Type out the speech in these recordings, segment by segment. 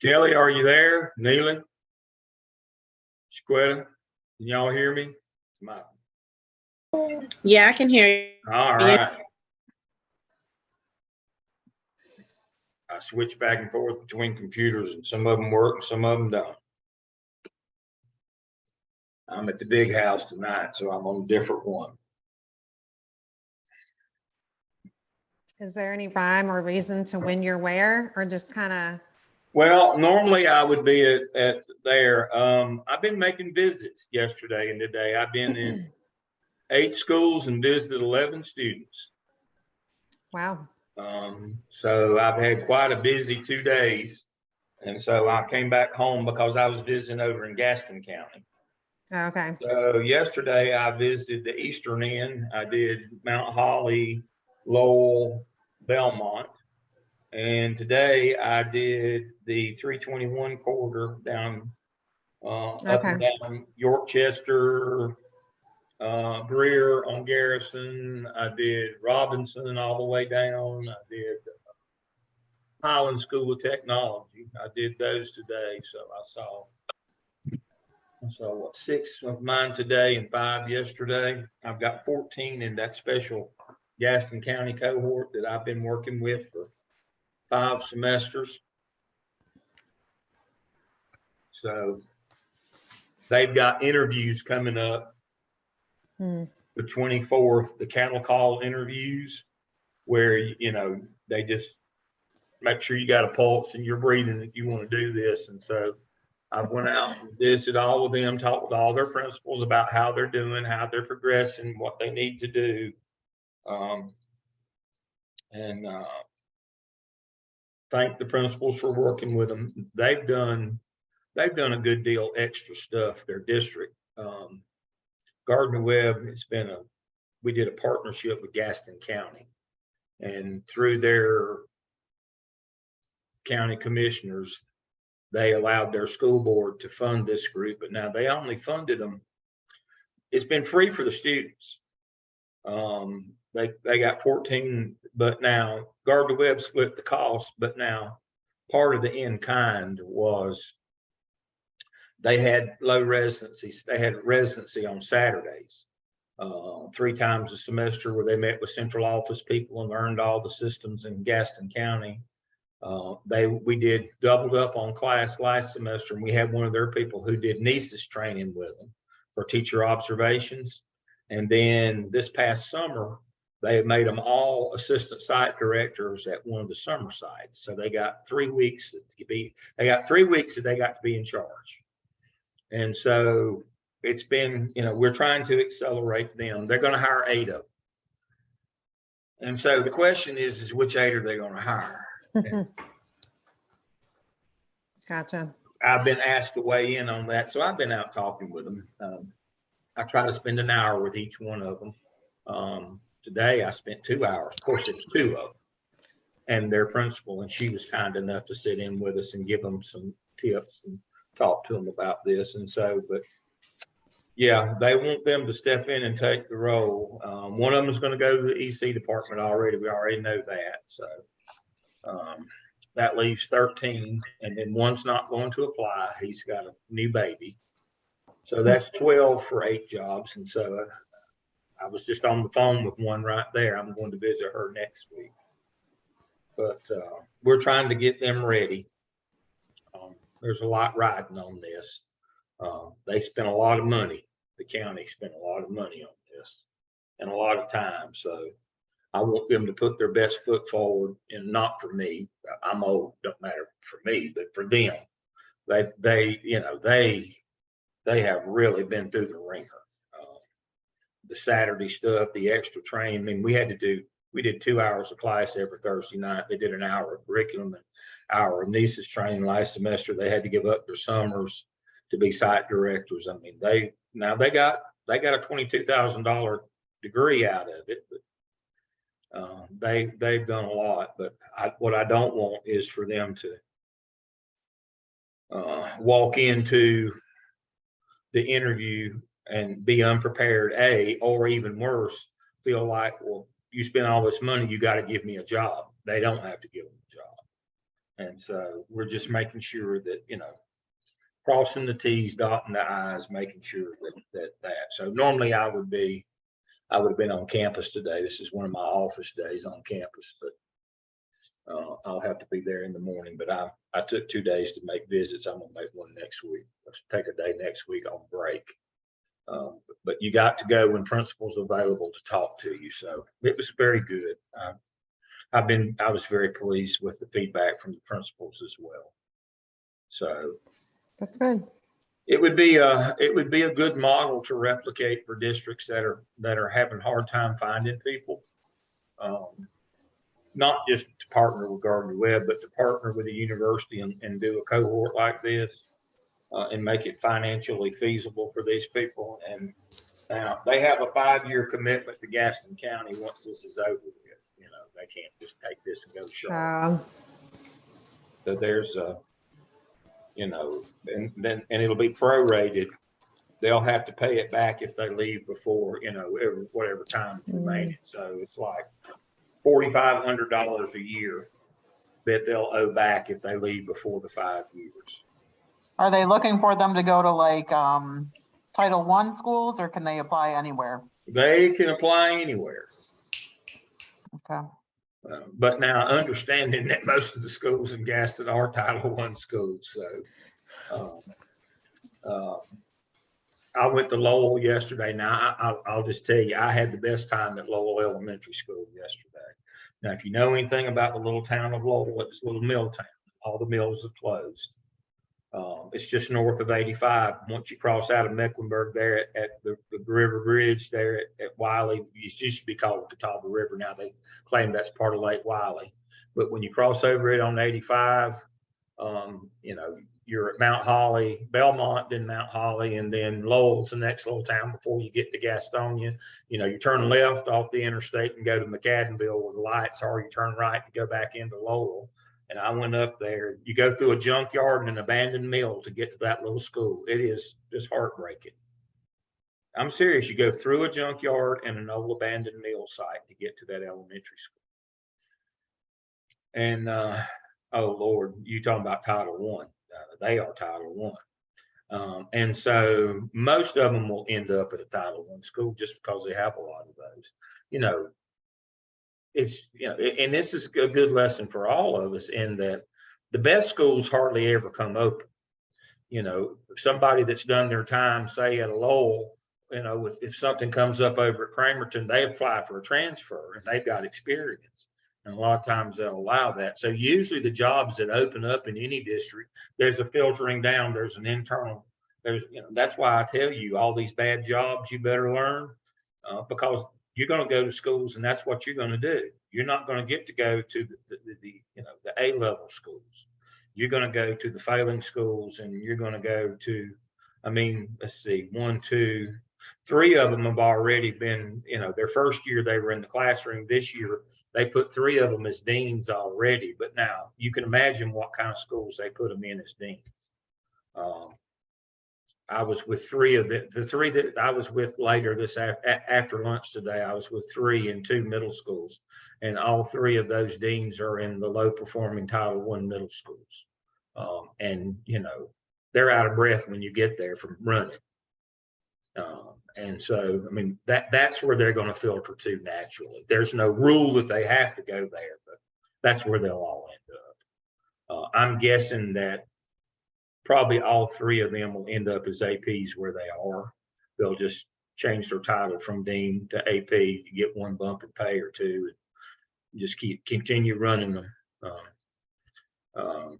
Kelly, are you there? Neelan? Chiquetta? Can y'all hear me? Yeah, I can hear you. All right. I switch back and forth between computers, and some of them work and some of them don't. I'm at the big house tonight, so I'm on a different one. Is there any rhyme or reason to when you're where, or just kind of? Well, normally I would be at there. I've been making visits yesterday and today. I've been in 8 schools and visited 11 students. Wow. So I've had quite a busy 2 days. And so I came back home because I was visiting over in Gaston County. Okay. So yesterday I visited the eastern end. I did Mount Holly, Lowell, Belmont. And today I did the 321 corridor down, up and down Yorkchester, Greer on Garrison. I did Robinson all the way down. I did Highland School of Technology. I did those today. So I saw what, 6 of mine today and 5 yesterday. I've got 14 in that special Gaston County cohort that I've been working with for 5 semesters. So they've got interviews coming up. The 24th, the cattle call interviews, where, you know, they just make sure you got a pulse and you're breathing that you want to do this. And so I went out and visited all of them, talked with all their principals about how they're doing, how they're progressing, what they need to do. Thank the principals for working with them. They've done a good deal extra stuff, their district. Gardner Webb, we did a partnership with Gaston County, and through their county commissioners, they allowed their school board to fund this group, but now they only funded them. It's been free for the students. They got 14, but now Gardner Webb split the cost, but now part of the in-kind was they had low residencies. They had residency on Saturdays, 3 times a semester, where they met with central office people and learned all the systems in Gaston County. We did doubled up on class last semester, and we had one of their people who did NESIS training with them for teacher observations. And then this past summer, they made them all assistant site directors at one of the summer sites. So they got 3 weeks they got 3 weeks that they got to be in charge. And so it's been, you know, we're trying to accelerate them. They're going to hire 8 of them. And so the question is which 8 are they going to hire? Gotcha. I've been asked to weigh in on that. So I've been out talking with them. I try to spend an hour with each one of them. Today I spent 2 hours. Of course, it's 2 of them and their principal, and she was kind enough to sit in with us and give them some tips and talk to them about this. And so, but yeah, they want them to step in and take the role. One of them is going to go to the EC department already. We already know that. So that leaves 13, and then one's not going to apply. He's got a new baby. So that's 12 for 8 jobs. And so I was just on the phone with one right there. I'm going to visit her next week. But we're trying to get them ready. There's a lot riding on this. They spent a lot of money. The county spent a lot of money on this and a lot of time. So I want them to put their best foot forward, and not for me. I'm old, don't matter for me, but for them. They have really been through the ringer. The Saturday stuff, the extra training. I mean, we did 2 hours of class every Thursday night. They did an hour of curriculum and hour of NESIS training last semester. They had to give up their summers to be site directors. I mean, they got a $22,000 degree out of it, but they've done a lot. But what I don't want is for them to walk into the interview and be unprepared, or even worse, feel like, well, you spend all this money, you got to give me a job. They don't have to give them a job. And so we're just making sure that, you know, crossing the T's, dotting the I's, making sure that. So normally I would have been on campus today. This is one of my office days on campus, but I'll have to be there in the morning. But I took 2 days to make visits. I'm gonna make one next week. Let's take a day next week on break. But you got to go when principal's available to talk to you. So it was very good. I was very pleased with the feedback from the principals as well. So That's good. it would be a good model to replicate for districts that are having a hard time finding people. Not just to partner with Gardner Webb, but to partner with a university and do a cohort like this and make it financially feasible for these people. And now they have a 5-year commitment to Gaston County once this is over with. You know, they can't just take this and go short. So there's you know, and it'll be prorated. They'll have to pay it back if they leave before, you know, whatever time remaining. So it's like $4,500 a year that they'll owe back if they leave before the 5 years. Are they looking for them to go to like Title I schools, or can they apply anywhere? They can apply anywhere. Okay. But now understanding that most of the schools in Gaston are Title I schools. So I went to Lowell yesterday. Now I'll just tell you, I had the best time at Lowell Elementary School yesterday. Now, if you know anything about the little town of Lowell, it's a little mill town. All the mills have closed. It's just north of 85. Once you cross out of Mecklenburg there at the River Bridge there at Wiley, it used to be called the Catawba River. Now they claim that's part of Lake Wiley. But when you cross over it on 85, you know, you're at Mount Holly, Belmont, then Mount Holly, and then Lowell's the next little town before you get to Gastonia. You know, you turn left off the interstate and go to McAdenville where the lights are. You turn right to go back into Lowell. And I went up there. You go through a junkyard and an abandoned mill to get to that little school. It is just heartbreaking. I'm serious. You go through a junkyard and an old abandoned mill site to get to that elementary school. And oh Lord, you talking about Title I? They are Title I. And so most of them will end up at a Title I school just because they have a lot of those. You know, it's, you know, and this is a good lesson for all of us in that the best schools hardly ever come open. You know, somebody that's done their time, say at a Lowell, you know, if something comes up over at Cramerton, they apply for a transfer and they've got experience. And a lot of times they'll allow that. So usually the jobs that open up in any district, there's a filtering down, there's an internal, there's, you know, that's why I tell you all these bad jobs you better learn because you're going to go to schools and that's what you're going to do. You're not going to get to go to the you know, the A-level schools. You're going to go to the failing schools and you're going to go to, I mean, let's see, 1, 2, 3 of them have already been, you know, their first year they were in the classroom. This year they put 3 of them as deans already. But now you can imagine what kind of schools they put them in as deans. I was with 3 of the 3 that I was with later this after lunch today. I was with 3 in 2 middle schools, and all 3 of those deans are in the low performing Title I middle schools. And you know, they're out of breath when you get there from running. And so, I mean, that's where they're going to filter to naturally. There's no rule that they have to go there, but that's where they'll all end up. I'm guessing that probably all 3 of them will end up as APs where they are. They'll just change their title from dean to AP to get 1 bump in pay or 2, and just continue running them.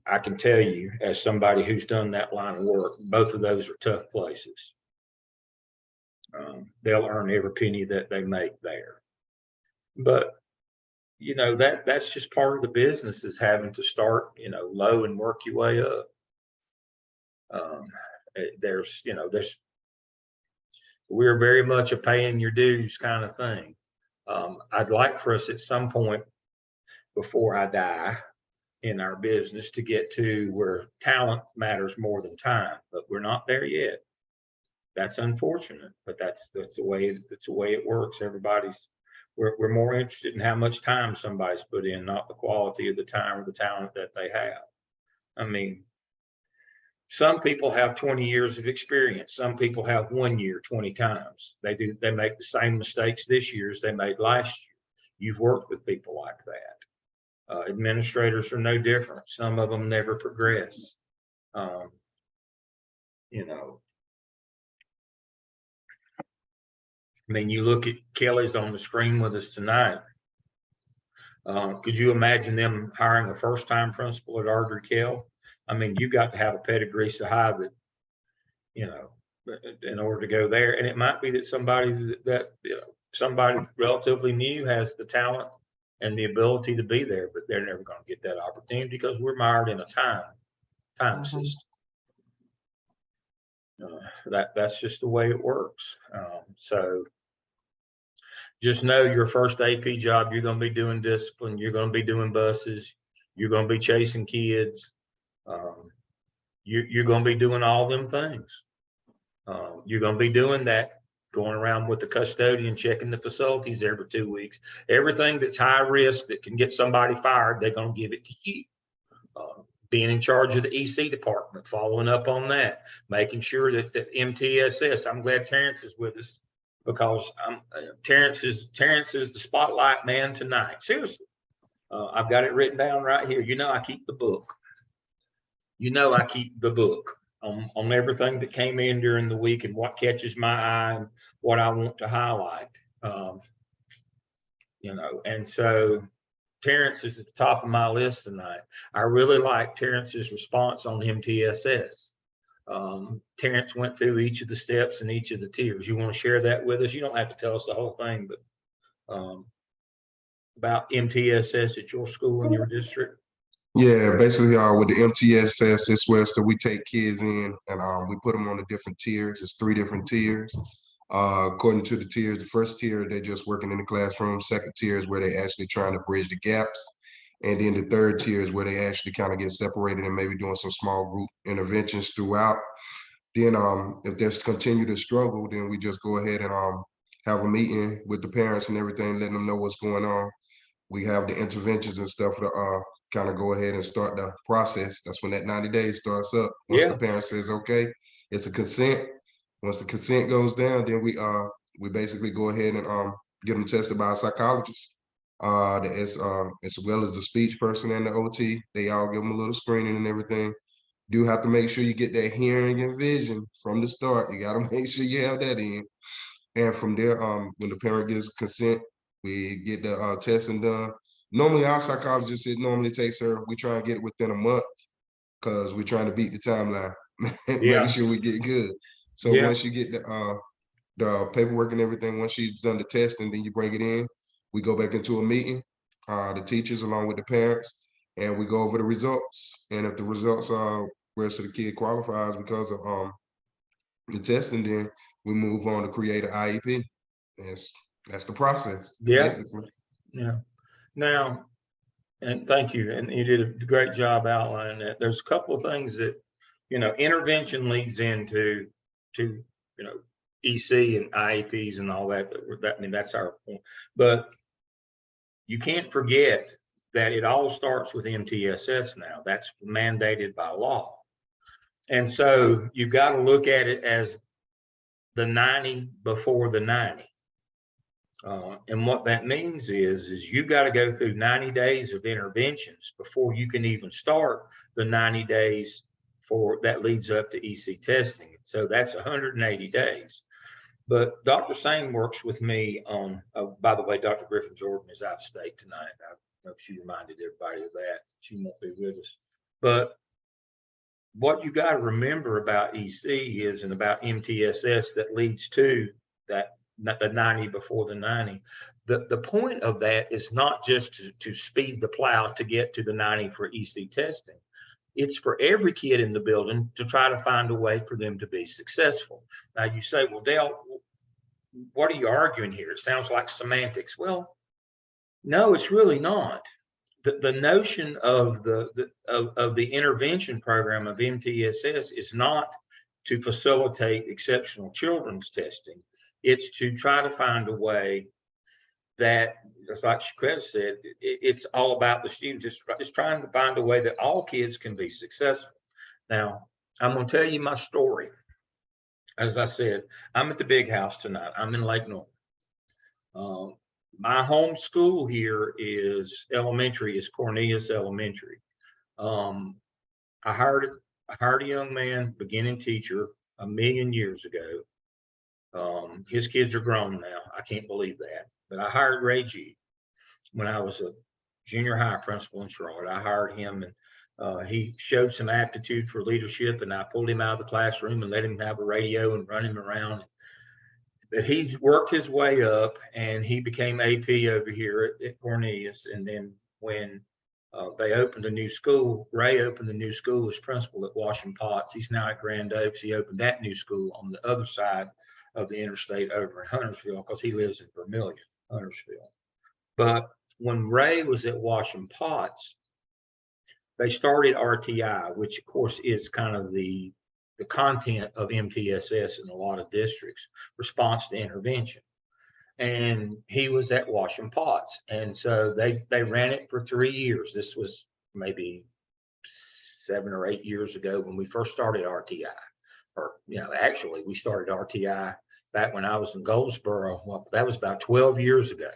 I can tell you, as somebody who's done that line of work, both of those are tough places. They'll earn every penny that they make there. But you know, that's just part of the business, is having to start, you know, low and work your way up. There's, you know, we're very much a paying your dues kind of thing. I'd like for us at some point before I die in our business to get to where talent matters more than time, but we're not there yet. That's unfortunate, but that's the way it works. We're more interested in how much time somebody's put in, not the quality of the time or the talent that they have. I mean, some people have 20 years of experience. Some people have 1 year, 20 times. They make the same mistakes this year as they made last year. You've worked with people like that. Administrators are no different. Some of them never progress. You know, I mean, you look at Kelly's on the screen with us tonight. Could you imagine them hiring a first-time principal at Ardrey Kell? I mean, you got to have a pedigree so high that, you know, in order to go there. And it might be that somebody that you know, somebody relatively new has the talent and the ability to be there, but they're never going to get that opportunity because we're mired in a time system. That's just the way it works. So just know your first AP job, you're going to be doing discipline, you're going to be doing buses, you're going to be chasing kids, you're going to be doing all them things. You're going to be doing that, going around with the custodian, checking the facilities every 2 weeks. Everything that's high risk that can get somebody fired, they're going to give it to you. Being in charge of the EC department, following up on that, making sure that the MTSS, I'm glad Terrence is with us because Terrence is the spotlight man tonight. Seriously, I've got it written down right here. You know, I keep the book. You know, I keep the book on everything that came in during the week and what catches my eye and what I want to highlight. You know, and so Terrence is at the top of my list tonight. I really like Terrence's response on MTSS. Terrence went through each of the steps and each of the tiers. You want to share that with us? You don't have to tell us the whole thing, but about MTSS at your school and your district. Yeah, basically, with the MTSS, it's where we take kids in and we put them on the different tiers. There's 3 different tiers. According to the tiers, the first tier, they're just working in the classroom. Second tier is where they actually trying to bridge the gaps. And then the third tier is where they actually kind of get separated and maybe doing some small group interventions throughout. Then if there's continue to struggle, then we just go ahead and have a meeting with the parents and everything, letting them know what's going on. We have the interventions and stuff to kind of go ahead and start the process. That's when that 90 days starts up. Once the parent says, okay, it's a consent. Once the consent goes down, then we basically go ahead and get them tested by a psychologist. As well as the speech person and the OT. They all give them a little screening and everything. Do have to make sure you get that hearing and vision from the start. You got to make sure you have that in. And from there, when the parent gives consent, we get the testing done. Normally, our psychologist, it normally takes her, we try and get it within a month because we're trying to beat the timeline, make sure we get good. So once you get the paperwork and everything, once she's done the testing, then you bring it in. We go back into a meeting, the teachers along with the parents, and we go over the results. And if the results are where the kid qualifies because of the testing, then we move on to create an IEP. That's the process. Basically. Yeah. Now, and thank you. And you did a great job outlining that. There's a couple of things that, you know, intervention leads into, you know, EC and IEPs and all that. I mean, that's our point. But you can't forget that it all starts with MTSS now. That's mandated by law. And so you've got to look at it as the 90 before the 90. And what that means is you got to go through 90 days of interventions before you can even start the 90 days that leads up to EC testing. So that's 180 days. But Dr. Sane works with me on, by the way, Dr. Griffin Jordan is out of state tonight. I don't know if she reminded everybody of that. She won't be with us. But what you got to remember about EC is, and about MTSS that leads to that, the 90 before the 90. The point of that is not just to speed the plow to get to the 90 for EC testing. It's for every kid in the building to try to find a way for them to be successful. Now you say, well, Dale, what are you arguing here? It sounds like semantics. Well, no, it's really not. The notion of the intervention program of MTSS is not to facilitate exceptional children's testing. It's to try to find a way that, just like Shaquetta said, it's all about the student, just trying to find a way that all kids can be successful. Now, I'm going to tell you my story. As I said, I'm at the big house tonight. I'm in Lake Norman. My home school here is elementary, is Cornelius Elementary. I hired a young man, beginning teacher, 1,000,000 years ago. His kids are grown now. I can't believe that. But I hired Ray G when I was a junior high principal in Charlotte. I hired him, and he showed some aptitude for leadership, and I pulled him out of the classroom and let him have a radio and run him around. But he worked his way up, and he became AP over here at Cornelius. And then when they opened a new school, Ray opened the new school as principal at Washington Potts. He's now at Grand Oaks. He opened that new school on the other side of the interstate over in Huntersville, because he lives in Vermillion, Huntersville. But when Ray was at Washington Potts, they started RTI, which of course is kind of the content of MTSS in a lot of districts, response to intervention. And he was at Washington Potts. And so they ran it for 3 years. This was maybe 7 or 8 years ago when we first started RTI. Or, actually we started RTI back when I was in Goldsboro. Well, that was about 12 years ago.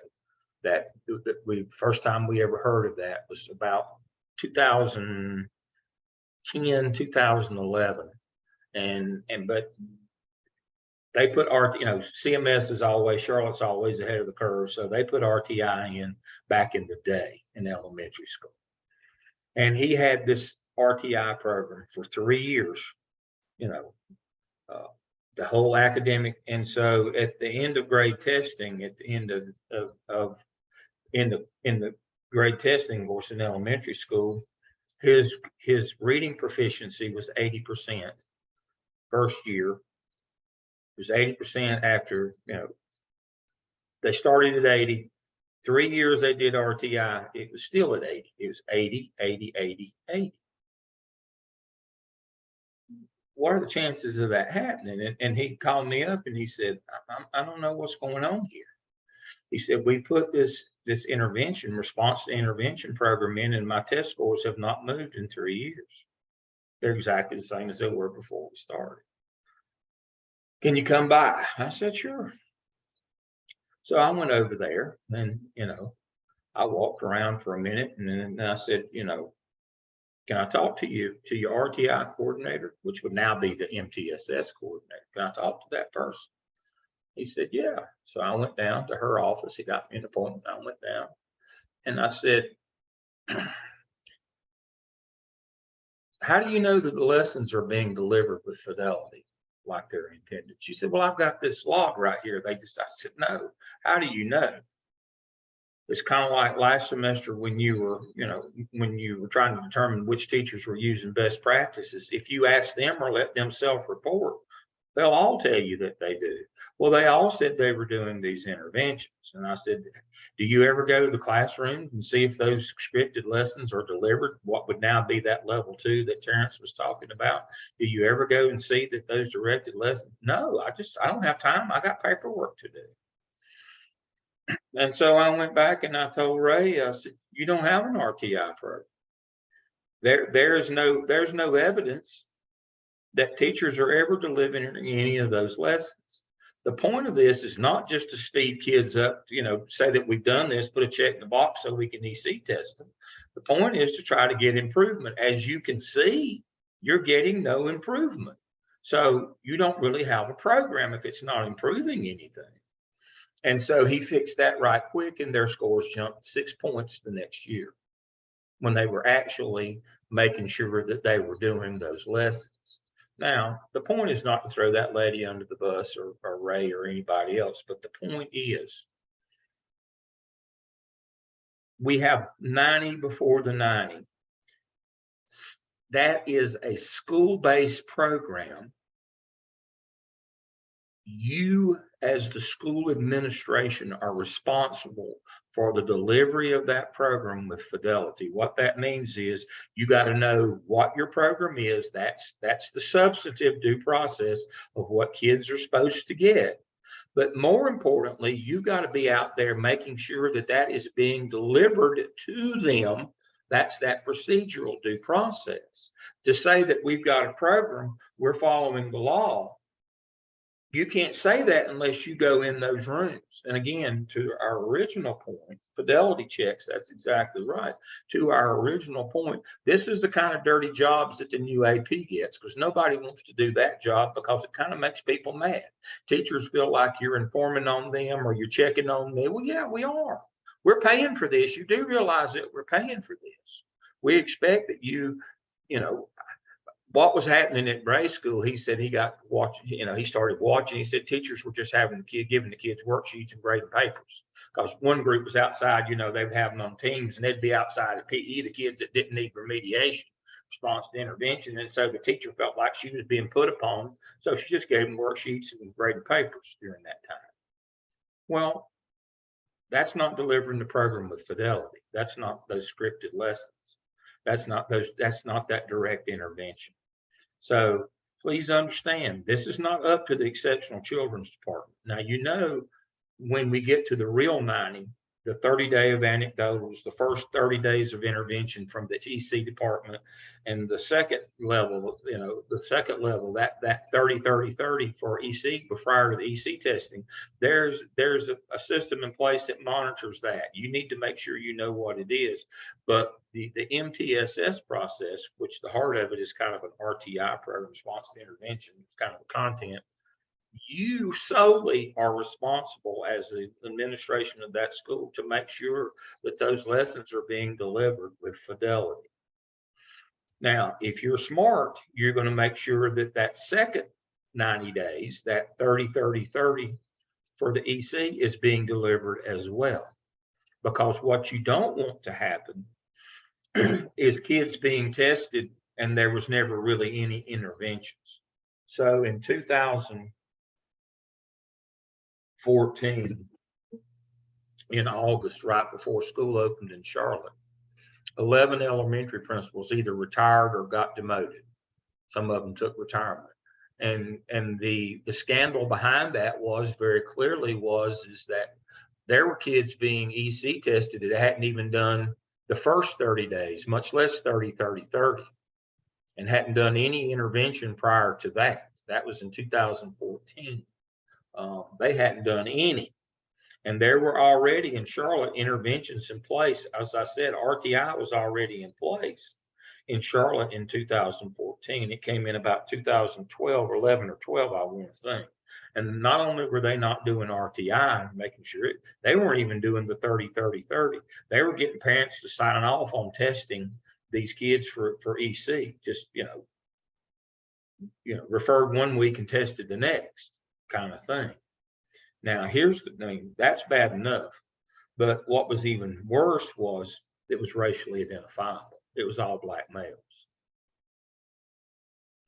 That first time we ever heard of that was about 2010, 2011. But they put CMS is always, Charlotte's always ahead of the curve. So they put RTI in back in the day in elementary school. And he had this RTI program for 3 years, the whole academic. And so at the end of grade testing, at the end in the grade testing course in elementary school, his reading proficiency was 80% first year. It was 80% after, they started at 80. 3 years they did RTI, it was still at 80. It was 80, 80, 80, 80. What are the chances of that happening? And he called me up and he said, I don't know what's going on here. He said, we put this intervention, response to intervention program in, and my test scores have not moved in 3 years. They're exactly the same as they were before we started. Can you come by? I said, sure. So I went over there, and, I walked around for a minute, and then I said, can I talk to you, to your RTI coordinator, which would now be the MTSS coordinator? Can I talk to that person? He said, yeah. So I went down to her office. He got me an appointment. I went down and I said, how do you know that the lessons are being delivered with fidelity like they're intended? She said, well, I've got this log right here. I said, no, how do you know? It's kind of like last semester when you were trying to determine which teachers were using best practices. If you ask them or let them self-report, they'll all tell you that they do. Well, they all said they were doing these interventions. And I said, do you ever go to the classroom and see if those scripted lessons are delivered? What would now be that level 2 that Terrence was talking about? Do you ever go and see that those directed lessons? No, I don't have time. I got paperwork to do. And so I went back and I told Ray, I said, you don't have an RTI program. There's no evidence that teachers are ever delivering any of those lessons. The point of this is not just to speed kids up, say that we've done this, put a check in the box so we can EC test them. The point is to try to get improvement. As you can see, you're getting no improvement. So you don't really have a program if it's not improving anything. And so he fixed that right quick, and their scores jumped 6 points the next year when they were actually making sure that they were doing those lessons. Now, the point is not to throw that lady under the bus or Ray or anybody else, but the point is we have 90 before the 90. That is a school-based program. You, as the school administration, are responsible for the delivery of that program with fidelity. What that means is you got to know what your program is. That's the substantive due process of what kids are supposed to get. But more importantly, you've got to be out there making sure that that is being delivered to them. That's that procedural due process. To say that we've got a program, we're following the law, you can't say that unless you go in those rooms. And again, to our original point, fidelity checks, that's exactly right. To our original point, this is the kind of dirty jobs that the new AP gets, because nobody wants to do that job because it kind of makes people mad. Teachers feel like you're informing on them or you're checking on me. Well, yeah, we are. We're paying for this. You do realize that we're paying for this. We expect that you know, what was happening at Bray School, he said he got watching, he started watching. He said teachers were just giving the kids worksheets and grading papers. Because one group was outside, they would have them on teams and they'd be outside at PE, the kids that didn't need remediation, response to intervention. And so the teacher felt like she was being put upon. So she just gave them worksheets and grading papers during that time. Well, that's not delivering the program with fidelity. That's not those scripted lessons. That's not that direct intervention. So please understand, this is not up to the Exceptional Children's Department. Now, when we get to the real 90, the 30-day of anecdotals, the first 30 days of intervention from the EC department, and the second level, that 30-30-30 for EC prior to the EC testing, there's a system in place that monitors that. You need to make sure you know what it is. But the MTSS process, which the heart of it is kind of an RTI, program response to intervention, it's kind of the content. You solely are responsible as the administration of that school to make sure that those lessons are being delivered with fidelity. Now, if you're smart, you're going to make sure that that second 90 days, that 30-30-30 for the EC is being delivered as well. Because what you don't want to happen is kids being tested and there was never really any interventions. So in 2014, in August, right before school opened in Charlotte, 11 elementary principals either retired or got demoted. Some of them took retirement. And the scandal behind that was very clearly is that there were kids being EC tested that hadn't even done the first 30 days, much less 30-30-30, and hadn't done any intervention prior to that. That was in 2014. They hadn't done any. And there were already in Charlotte interventions in place. As I said, RTI was already in place in Charlotte in 2014. It came in about 2012 or 11 or 12, I want to think. And not only were they not doing RTI, making sure they weren't even doing the 30-30-30. They were getting parents to sign off on testing these kids for EC, just, referred one week and tested the next kind of thing. Now, here's the thing, that's bad enough. But what was even worse was it was racially identifiable. It was all Black males.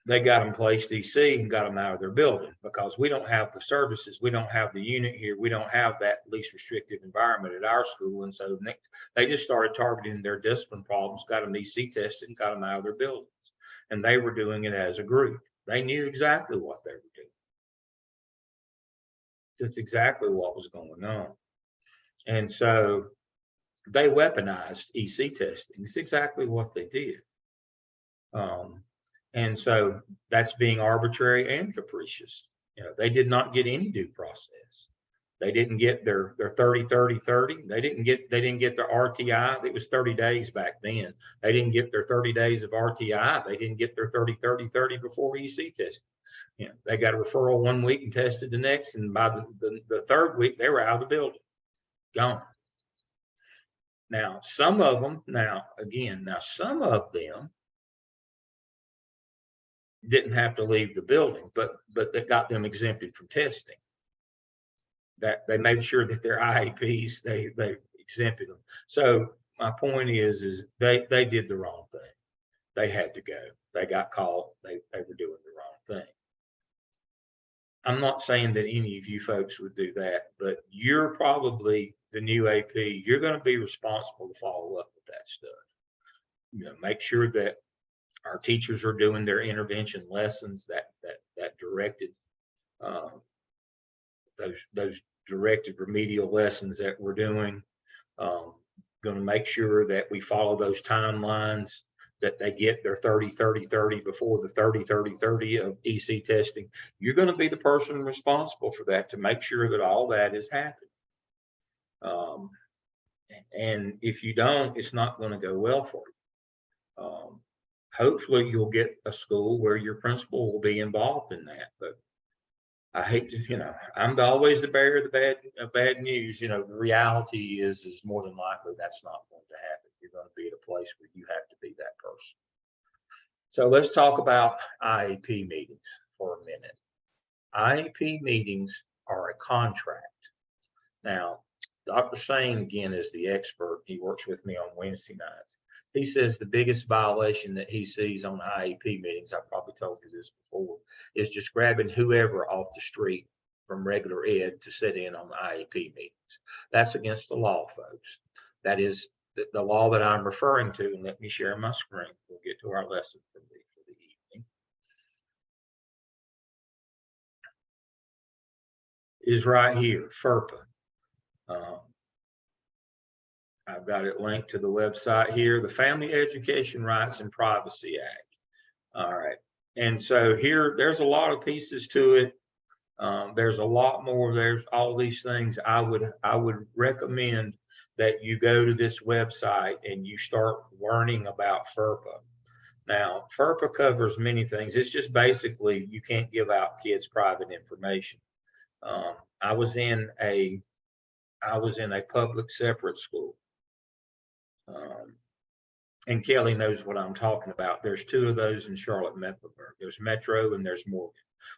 They got them placed EC and got them out of their building because we don't have the services. We don't have the unit here. We don't have that least restrictive environment at our school. And so they just started targeting their discipline problems, got them EC tested and got them out of their buildings. And they were doing it as a group. They knew exactly what they were doing. That's exactly what was going on. And so they weaponized EC testing. It's exactly what they did. And so that's being arbitrary and capricious. They did not get any due process. They didn't get their 30-30-30. They didn't get their RTI. It was 30 days back then. They didn't get their 30 days of RTI. They didn't get their 30-30-30 before EC testing. They got a referral one week and tested the next, and by the third week they were out of the building, gone. Now some of them didn't have to leave the building, but they got them exempted from testing. That they made sure that their IAPs they exempted them. So my point is they did the wrong thing. They had to go. They got caught. They were doing the wrong thing. I'm not saying that any of you folks would do that, but you're probably the new AP. You're going to be responsible to follow up with that stuff. Make sure that our teachers are doing their intervention lessons, that directed those directed remedial lessons that we're doing. Going to make sure that we follow those timelines, that they get their 30, 30, 30 before the 30, 30, 30 of EC testing. You're going to be the person responsible for that, to make sure that all that is happening. And if you don't, it's not going to go well for you. Hopefully you'll get a school where your principal will be involved in that, but I hate to, I'm always the bearer of the bad news. The reality is more than likely that's not going to happen. You're going to be at a place where you have to be that person. So let's talk about IEP meetings for a minute. IEP meetings are a contract. Now, Dr. Sane, again, is the expert. He works with me on Wednesday nights. He says the biggest violation that he sees on IEP meetings, I probably told you this before, is just grabbing whoever off the street from regular ed to sit in on the IEP meetings. That's against the law, folks. That is the law that I'm referring to. And let me share my screen. We'll get to our lesson for the evening. Is right here, FERPA. I've got it linked to the website here, the Family Education Rights and Privacy Act. All right. And so here, there's a lot of pieces to it. There's a lot more. There's all these things. I would recommend that you go to this website and you start learning about FERPA. Now, FERPA covers many things. It's just basically you can't give out kids' private information. I was in a public separate school. And Kelly knows what I'm talking about. There's two of those in Charlotte-Mecklenburg. There's Metro and there's Morgan.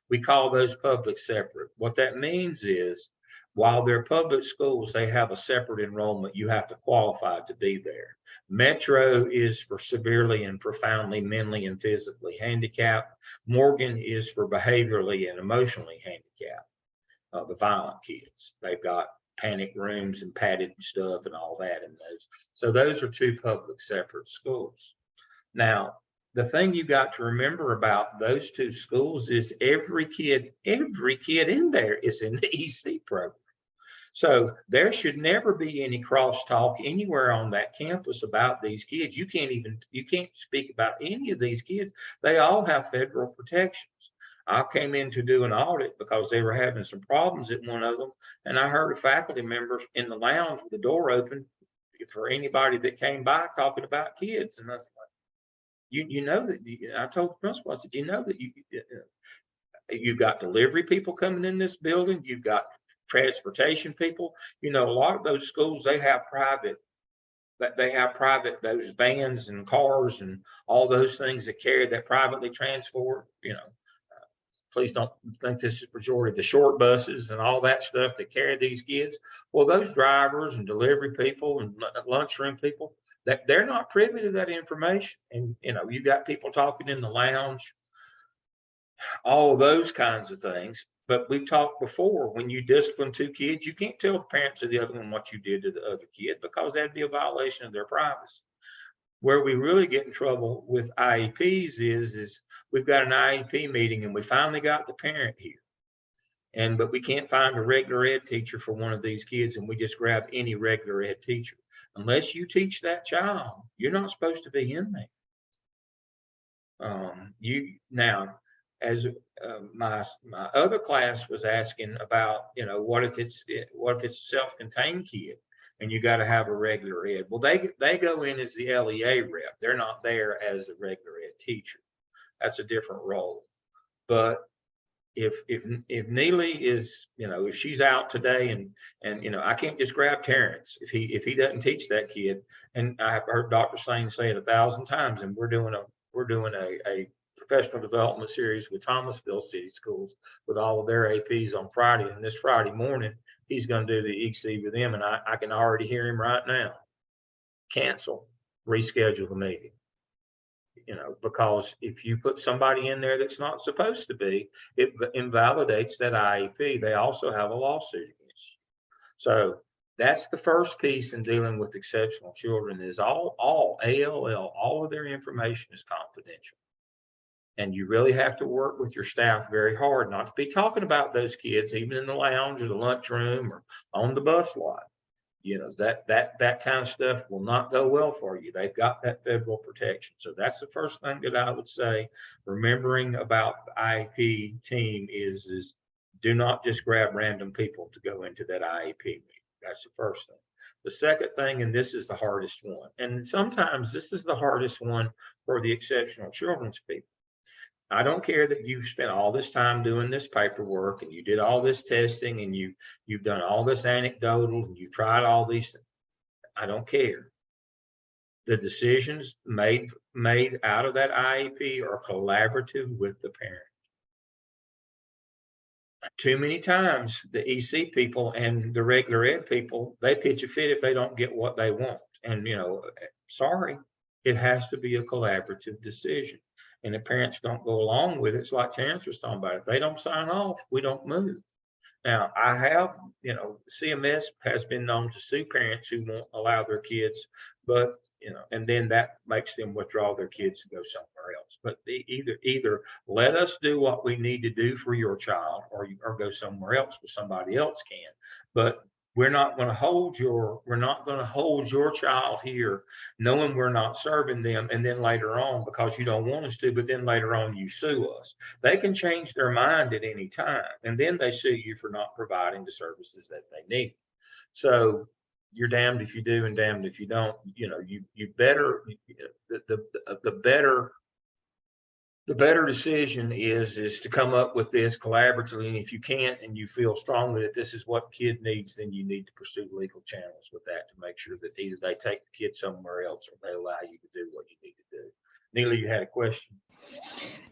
We call those public separate. What that means is, while they're public schools, they have a separate enrollment. You have to qualify to be there. Metro is for severely and profoundly mentally and physically handicapped. Morgan is for behaviorally and emotionally handicapped, the violent kids. They've got panic rooms and padded stuff and all that in those. So those are two public separate schools. Now, the thing you got to remember about those two schools is every kid in there is in the EC program. So there should never be any crosstalk anywhere on that campus about these kids. You can't speak about any of these kids. They all have federal protections. I came in to do an audit because they were having some problems at one of them. And I heard a faculty member in the lounge with the door open for anybody that came by talking about kids. And I was like, you know that, I told the principal, I said, you know that you've got delivery people coming in this building. You've got transportation people. A lot of those schools, they have private, those vans and cars and all those things that privately transport, please don't think this is pejorative, the short buses and all that stuff that carry these kids. Well, those drivers and delivery people and lunchroom people, that they're not privy to that information. And, you got people talking in the lounge, all of those kinds of things. But we've talked before, when you discipline two kids, you can't tell the parents of the other one what you did to the other kid, because that'd be a violation of their privacy. Where we really get in trouble with IEPs is we've got an IEP meeting and we finally got the parent here. But we can't find a regular ed teacher for one of these kids, and we just grab any regular ed teacher. Unless you teach that child, you're not supposed to be in there. As my other class was asking about, what if it's a self-contained kid? And you got to have a regular ed. Well, they go in as the LEA rep. They're not there as a regular ed teacher. That's a different role. But if Neely is, if she's out today and I can't just grab Terrence if he doesn't teach that kid. And I have heard Dr. Sane say it 1,000 times. And we're doing a professional development series with Thomasville City Schools with all of their APs on Friday. And this Friday morning, he's going to do the EC with them. And I can already hear him right now. Cancel, reschedule the meeting. Because if you put somebody in there that's not supposed to be, it invalidates that IEP. They also have a lawsuit against you. So that's the first piece in dealing with exceptional children, is all ALL, all of their information is confidential. And you really have to work with your staff very hard not to be talking about those kids, even in the lounge or the lunchroom or on the bus lot. You know, that kind of stuff will not go well for you. They've got that federal protection. So that's the first thing that I would say, remembering about the IEP team is do not just grab random people to go into that IEP meeting. That's the first thing. The second thing, and this is the hardest one, and sometimes this is the hardest one for the exceptional children's people. I don't care that you've spent all this time doing this paperwork and you did all this testing and you've done all this anecdotal and you tried all these things. I don't care. The decisions made out of that IEP are collaborative with the parent. Too many times the EC people and the regular ed people, they pitch a fit if they don't get what they want. And you know, sorry, it has to be a collaborative decision. And if parents don't go along with it, it's like Terrence was talking about. If they don't sign off, we don't move. Now, I have, you know, CMS has been known to sue parents who won't allow their kids, but, you know, and then that makes them withdraw their kids to go somewhere else. But either let us do what we need to do for your child or go somewhere else where somebody else can. But we're not going to hold your child here knowing we're not serving them, and then later on, because you don't want us to, but then later on you sue us. They can change their mind at any time, and then they sue you for not providing the services that they need. So you're damned if you do and damned if you don't. You know, you better, the better decision is to come up with this collaboratively. And if you can't, and you feel strongly that this is what kid needs, then you need to pursue legal channels with that to make sure that either they take the kid somewhere else or they allow you to do what you need to do. Neely, you had a question.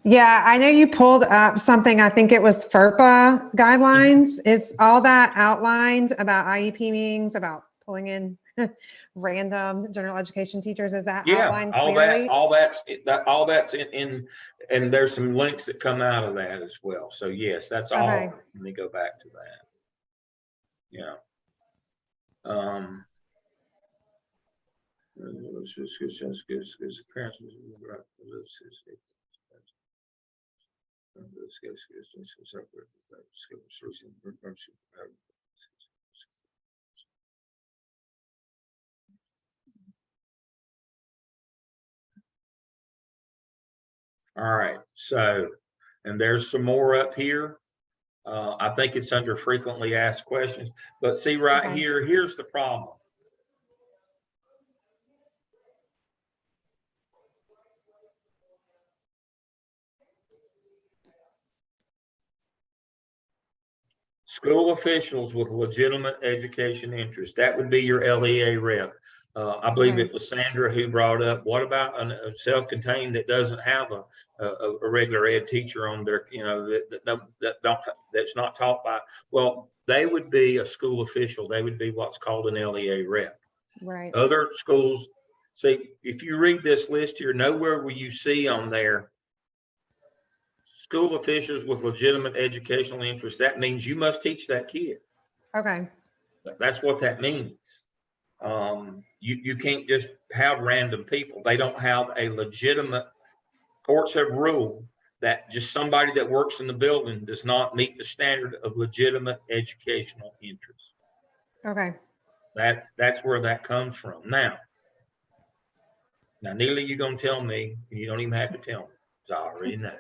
Yeah, I know you pulled up something, I think it was FERPA guidelines. Is all that outlined about IEP meetings, about pulling in random general education teachers? Is that outlined clearly? all that's in, and there's some links that come out of that as well. So yes, that's all. Okay. Let me go back to that. Yeah. All right, so, and there's some more up here. I think it's under frequently asked questions, but see right Okay. here, here's the problem. School officials with legitimate education interest. That would be your LEA rep. I believe it was Sandra who brought up, what about a self-contained that doesn't have a regular ed teacher on their, you know, that's not taught by, well, they would be a school official. They would be what's called an LEA rep. Right. Other schools, see, if you read this list here, nowhere will you see on there school officials with legitimate educational interest. That means you must teach that kid. Okay. That's what that means. You can't just have random people. They don't have a legitimate, courts have ruled that just somebody that works in the building does not meet the standard of legitimate educational interest. Okay. That's where that comes from. Now, Neely, you're going to tell me, and you don't even have to tell me, because I already know.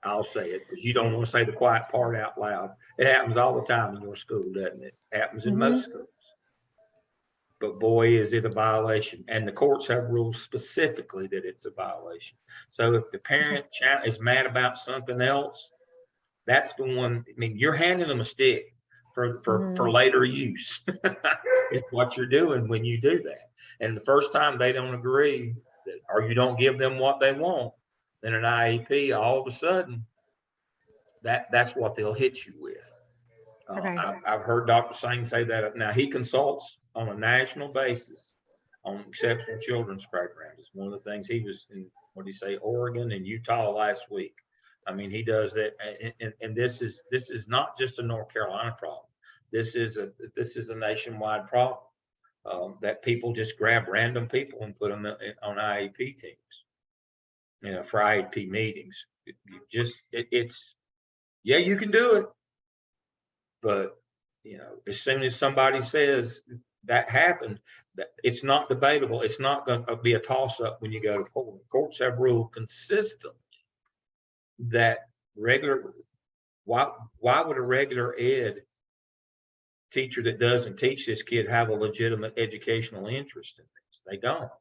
I'll say it because you don't want to say the quiet part out loud. It happens all the time in your school, doesn't it? It happens in most schools. But boy, is it a violation. And the courts have ruled specifically that it's a violation. So if the parent is mad about something else, that's the one. I mean, you're handing them a stick for later use. It's what you're doing when you do that. And the first time they don't agree, or you don't give them what they want, then an IEP, all of a sudden, that's what they'll hit you with. Okay. I've heard Dr. Singh say that. Now he consults on a national basis on exceptional children's programs. It's one of the things he was in, what did he say, Oregon and Utah last week. I mean, he does that. And this is not just a North Carolina problem. This is a nationwide problem, that people just grab random people and put them on IEP teams. you know, for IEP meetings. It's, yeah, you can do it. But, you know, as soon as somebody says that happened, that it's not debatable. It's not going to be a toss up when you go to court. Courts have ruled consistently that why would a regular ed teacher that doesn't teach this kid have a legitimate educational interest in this? They don't.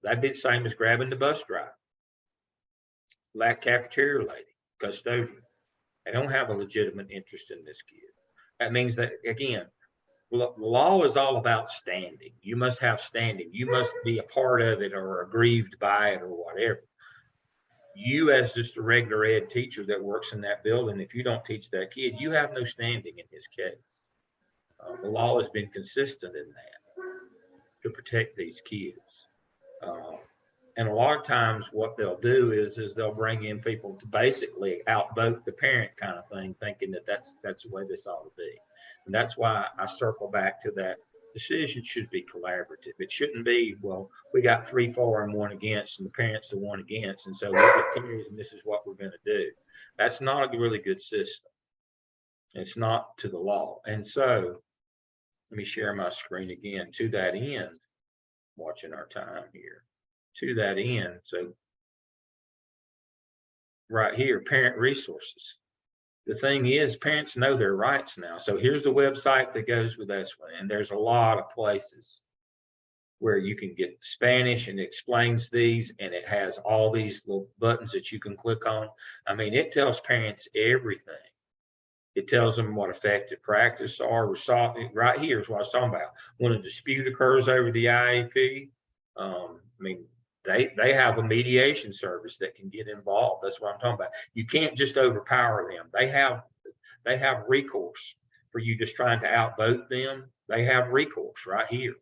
That'd be the same as grabbing the bus driver, like cafeteria lady, custodian. They don't have a legitimate interest in this kid. That means that, again, law is all about standing. You must have standing. You must be a part of it or aggrieved by it or whatever. You, as just a regular ed teacher that works in that building, if you don't teach that kid, you have no standing in this case. The law has been consistent in that to protect these kids. And a lot of times what they'll do is they'll bring in people to basically outvote the parent kind of thing, thinking that that's the way this ought to be. And that's why I circle back to that. Decision should be collaborative. It shouldn't be, well, we got 3 for and 1 against, and the parents are 1 against, and so we get carried, and this is what we're going to do. That's not a really good system. It's not to the law. And so let me share my screen again. To that end, watching our time here. To that end, so right here, parent resources. The thing is, parents know their rights now. So here's the website that goes with this one. And there's a lot of places where you can get Spanish and it explains these, and it has all these little buttons that you can click on. I mean, it tells parents everything. It tells them what effective practice are. Right here is what I was talking about. When a dispute occurs over the IEP, I mean, they have a mediation service that can get involved. That's what I'm talking about. You can't just overpower them. They have recourse for you just trying to outvote them. They have recourse right here.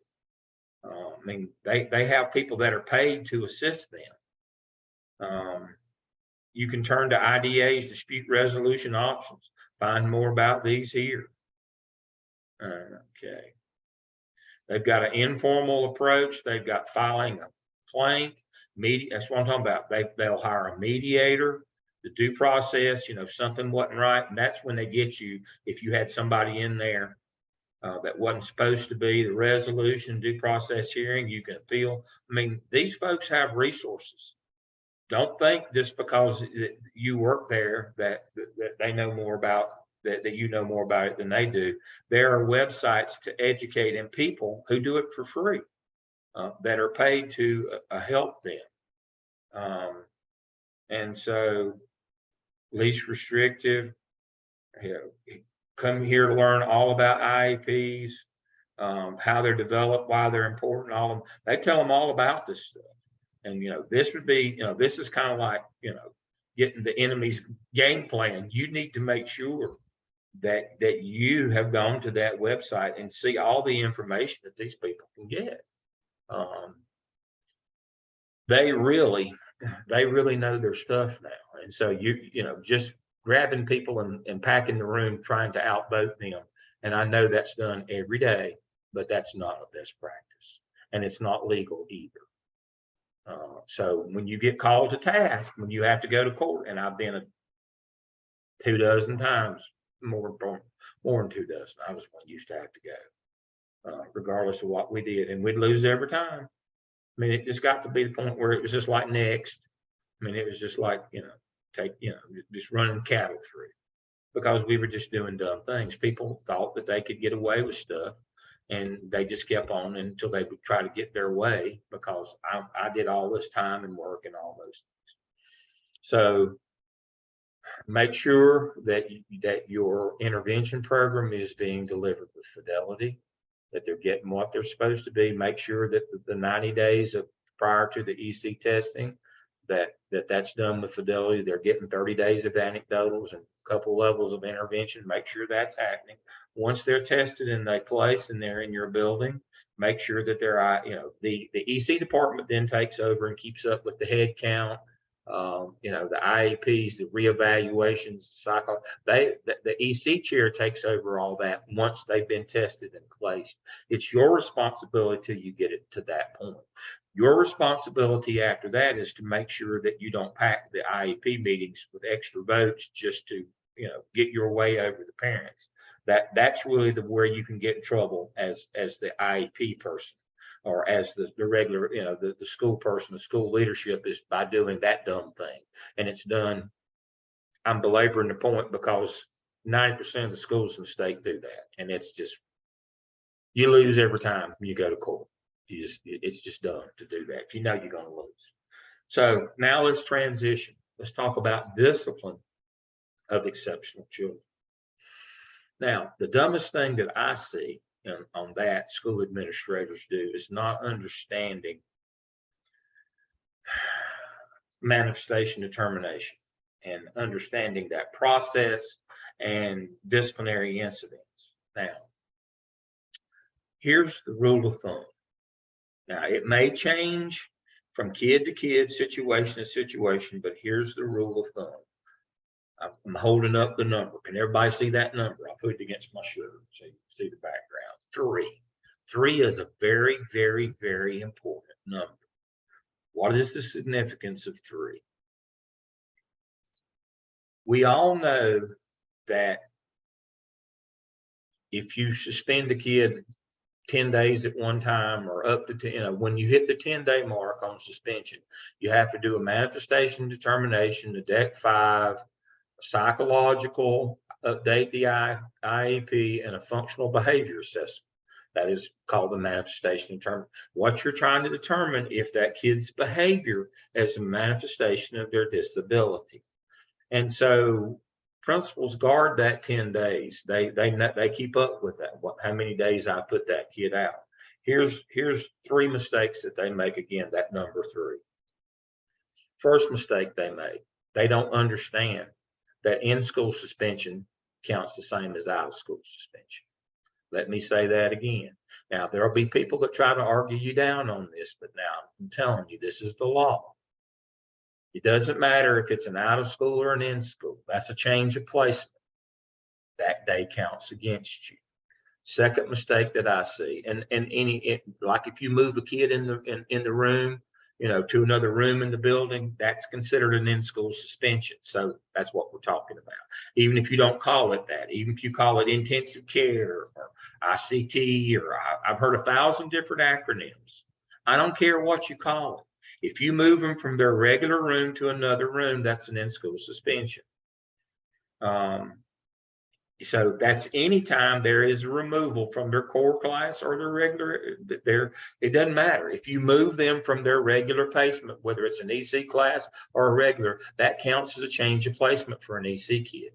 I mean, they have people that are paid to assist them. You can turn to IDA's dispute resolution options. Find more about these here. Okay. They've got an informal approach. They've got filing a complaint. That's what I'm talking about. They'll hire a mediator, the due process, you know, something wasn't right. And that's when they get you, if you had somebody in there that wasn't supposed to be, the resolution, due process hearing, you can appeal. I mean, these folks have resources. Don't think just because you work there that they know more about that you know more about it than they do. There are websites to educate and people who do it for free that are paid to help them. And so least restrictive, come here to learn all about IEPs, how they're developed, why they're important, all of them. They tell them all about this stuff. And, you know, this would be, you know, this is kind of like, you know, getting the enemy's game plan. You need to make sure that you have gone to that website and see all the information that these people can get. They really know their stuff now. And so you know, just grabbing people and packing the room, trying to outvote them. And I know that's done every day, but that's not a best practice. And it's not legal either. So when you get called to task, when you have to go to court, and I've been 24 times, more than 24. I was one used to have to go, regardless of what we did, and we'd lose every time. I mean, it just got to be the point where it was just like next. I mean, it was just like, you know, just running cattle through, because we were just doing dumb things. People thought that they could get away with stuff, and they just kept on until they would try to get their way, because I did all this time and work and all those things. So make sure that your intervention program is being delivered with fidelity, that they're getting what they're supposed to be. Make sure that the 90 days prior to the EC testing, that's done with fidelity. They're getting 30 days of anecdotals and a couple levels of intervention. Make sure that's happening. Once they're tested and they place and they're in your building, make sure that they're, you know, the EC department then takes over and keeps up with the head count. You know, the IEPs, the reevaluations, cycle, the EC chair takes over all that once they've been tested and placed. It's your responsibility till you get it to that point. Your responsibility after that is to make sure that you don't pack the IEP meetings with extra votes just to, get your way over the parents. That's really where you can get in trouble as the IEP person, or as the regular, the school person, the school leadership, is by doing that dumb thing. And it's done, I'm belaboring the point, because 90% of the schools in the state do that. And it's just, you lose every time you go to court. It's just dumb to do that if you know you're going to lose. So now let's transition. Let's talk about discipline of exceptional children. Now, the dumbest thing that I see on that school administrators do is not understanding manifestation determination and understanding that process and disciplinary incidents. Now, here's the rule of thumb. Now, it may change from kid to kid, situation to situation, but here's the rule of thumb. I'm holding up the number. Can everybody see that number? I'll put it against my shirt so you can see the background. 3. 3 is a very, very, very important number. What is the significance of 3? We all know that if you suspend a kid 10 days at one time, or up to 10, when you hit the 10-day mark on suspension, you have to do a manifestation determination, a DEC 5, a psychological, update the IEP, and a functional behavior assessment. That is called the manifestation determination. What you're trying to determine if that kid's behavior is a manifestation of their disability. And so principals guard that 10 days. They keep up with that, how many days I put that kid out. Here's 3 mistakes that they make. Again, that number 3. First mistake they make, they don't understand that in-school suspension counts the same as out-of-school suspension. Let me say that again. Now, there'll be people that try to argue you down on this, but now I'm telling you, this is the law. It doesn't matter if it's an out-of-school or an in-school. That's a change of placement. That day counts against you. Second mistake that I see, and like if you move a kid in the room, to another room in the building, that's considered an in-school suspension. So that's what we're talking about. Even if you don't call it that, even if you call it intensive care or ICT, or I've heard 1,000 different acronyms. I don't care what you call it. If you move them from their regular room to another room, that's an in-school suspension. So that's anytime there is a removal from their core class or their regular, it doesn't matter. If you move them from their regular placement, whether it's an EC class or a regular, that counts as a change of placement for an EC kid.